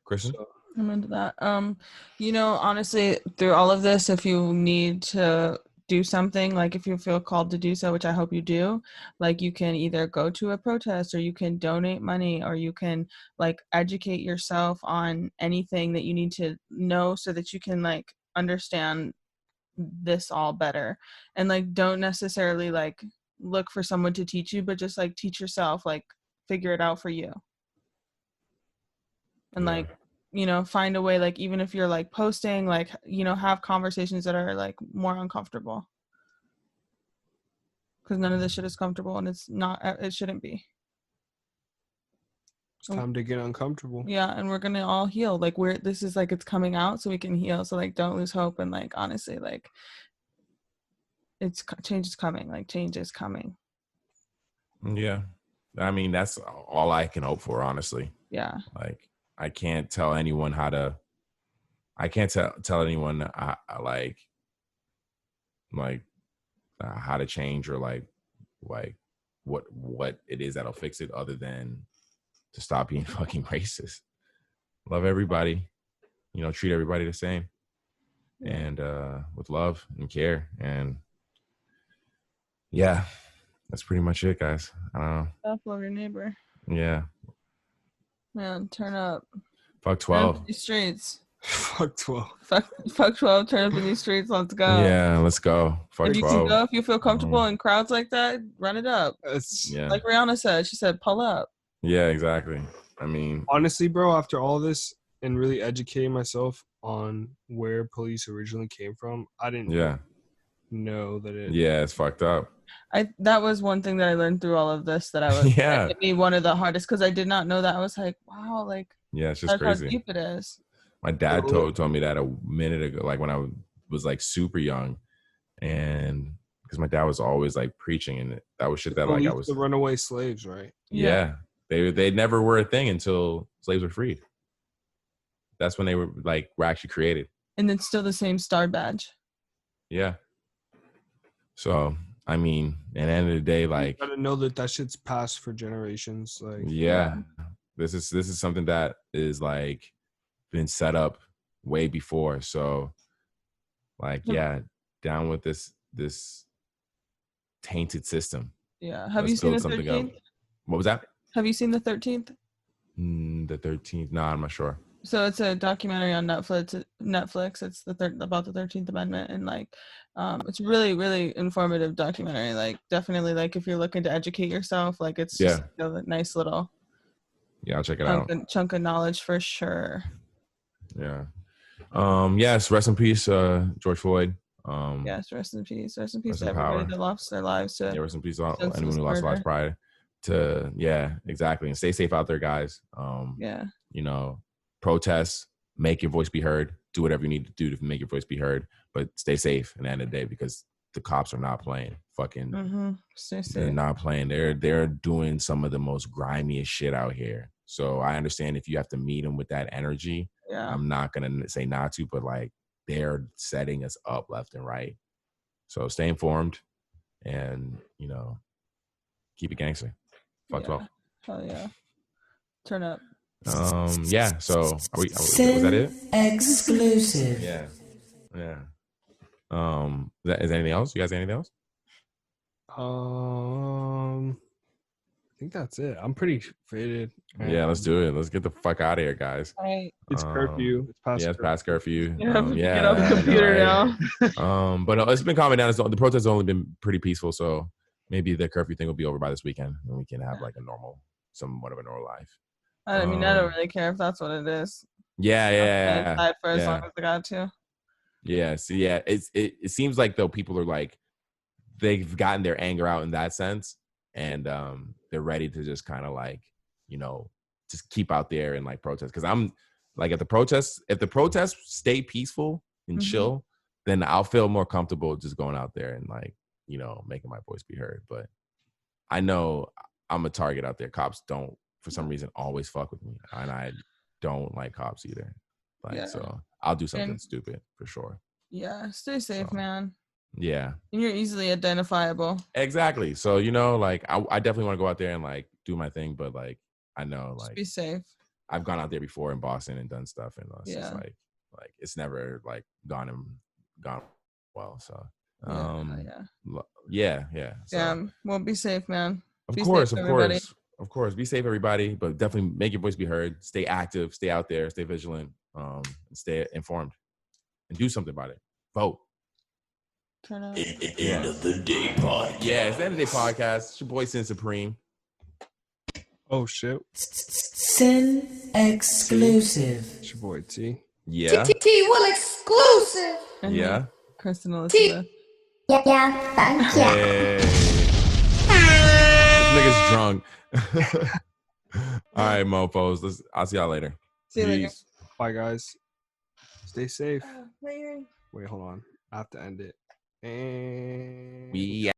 Kristen? I'm into that. Honestly, through all of this, if you need to do something, like if you feel called to do so, which I hope you do, like you can either go to a protest, or you can donate money, or you can like educate yourself on anything that you need to know so that you can like understand this all better. And like don't necessarily like look for someone to teach you, but just like teach yourself, like figure it out for you. And find a way, like even if you're like posting, like have conversations that are like more uncomfortable, because none of this shit is comfortable, and it shouldn't be. It's time to get uncomfortable. Yeah, and we're gonna all heal. Like this is like, it's coming out so we can heal. So like don't lose hope, and like honestly, like change is coming. Like change is coming. Yeah, I mean that's all I can hope for, honestly. Yeah. Like I can't tell anyone how to. I can't tell anyone how to change, or like what it is that'll fix it, other than to stop being fucking racist. Love everybody, treat everybody the same, and with love and care, and yeah, that's pretty much it, guys. I don't know. Love your neighbor. Yeah. Man, turn up. Fuck 12. Streets. Fuck 12. Fuck 12. Turn up in these streets. Let's go. Yeah, let's go. Fuck If you 12. can go, if you feel comfortable in crowds like that, run it up. Yeah. Like Rihanna said, she said, pull up. Yeah, exactly. I mean, honestly, bro, after all this and really educating myself on where police originally came from, I didn't know that it. Yeah, it's fucked up. That was one thing that I learned through all of this that I was that hit me one of the hardest because I did not know that. I was like, wow, like it's just that's crazy. how deep it is. My dad told me that a minute ago, like when I was like super young, and because my dad was always like preaching, and that was shit that like I was the runaway slaves, right? Yeah, they never were a thing until slaves were freed. That's when they were actually created. And it's still the same star badge. Yeah. So I mean, at the end of the day, like you gotta know that shit's passed for generations. Like this is something that is like been set up way before. So like down with this tainted system. Yeah. Have you seen the 13th? What was that? Have you seen the 13th? The 13th? No, I'm not sure. So it's a documentary on Netflix. It's about the 13th Amendment, and like, it's really, really informative documentary. Like, definitely, like if you're looking to educate yourself, like it's just a nice little. Yeah, I'll check it out. Chunk of knowledge for sure. Yeah. Yes. Rest in peace, George Floyd. Yes. Rest in peace. Rest in peace to everybody that lost their lives. To rest in peace to anyone who lost their lives prior to. Yeah, exactly. And stay safe out there, guys. You know, protest, make your voice be heard. Do whatever you need to do to make your voice be heard, but stay safe at the end of the day because the cops are not playing. Stay safe. They're not playing. They're doing some of the most grimiest shit out here. So I understand if you have to meet them with that energy. Yeah. I'm not gonna say not to, but like they're setting us up left and right. So stay informed, and you know, keep it gangster. Fuck 12. Hell yeah. Turn up. Yeah. So was that it? Exclusive. Yeah. Is anything else? You guys anything else? I think that's it. I'm pretty faded. Yeah, let's do it. Let's get the fuck out of here, guys. Right. It's curfew. It's past it's past curfew. Get off the computer now. But no, it's been calming down. The protest has only been pretty peaceful, so maybe the curfew thing will be over by this weekend, and we can have like somewhat of a normal life. I mean, I don't really care if that's what it is. Yeah. For as long as I got to. Yeah. So it seems like though people are like they've gotten their anger out in that sense, and they're ready to just kind of like just keep out there and like protest. Because I'm like if the protests stay peaceful and chill, then I'll feel more comfortable just going out there and like making my voice be heard. But I know I'm a target out there. Cops don't, for some reason, always fuck with me, and I don't like cops either. So I'll do something stupid for sure. Yeah, stay safe, man. Yeah, and you're easily identifiable. Exactly. So like I definitely want to go out there and like do my thing, but like I know like just be safe. I've gone out there before in Boston and done stuff, and it's just like it's never like gone well. So yeah. So, well, be safe, man. Of course. Be safe, everybody, but definitely make your voice be heard. Stay active, stay out there, stay vigilant, and stay informed, and do something about it. Vote. Turn out. End of the day podcast. Yeah, it's the end of the day podcast. It's your boy Sin Supreme. Oh shit. Sin exclusive. It's your boy T. Yeah. T Will exclusive. Yeah. Kristen Elizabeth. Yeah, thank you. Hey. This nigga's drunk. All right, mofos. I'll see y'all later. See you later. Bye, guys. Stay safe. Wait, hold on. I have to end it. And we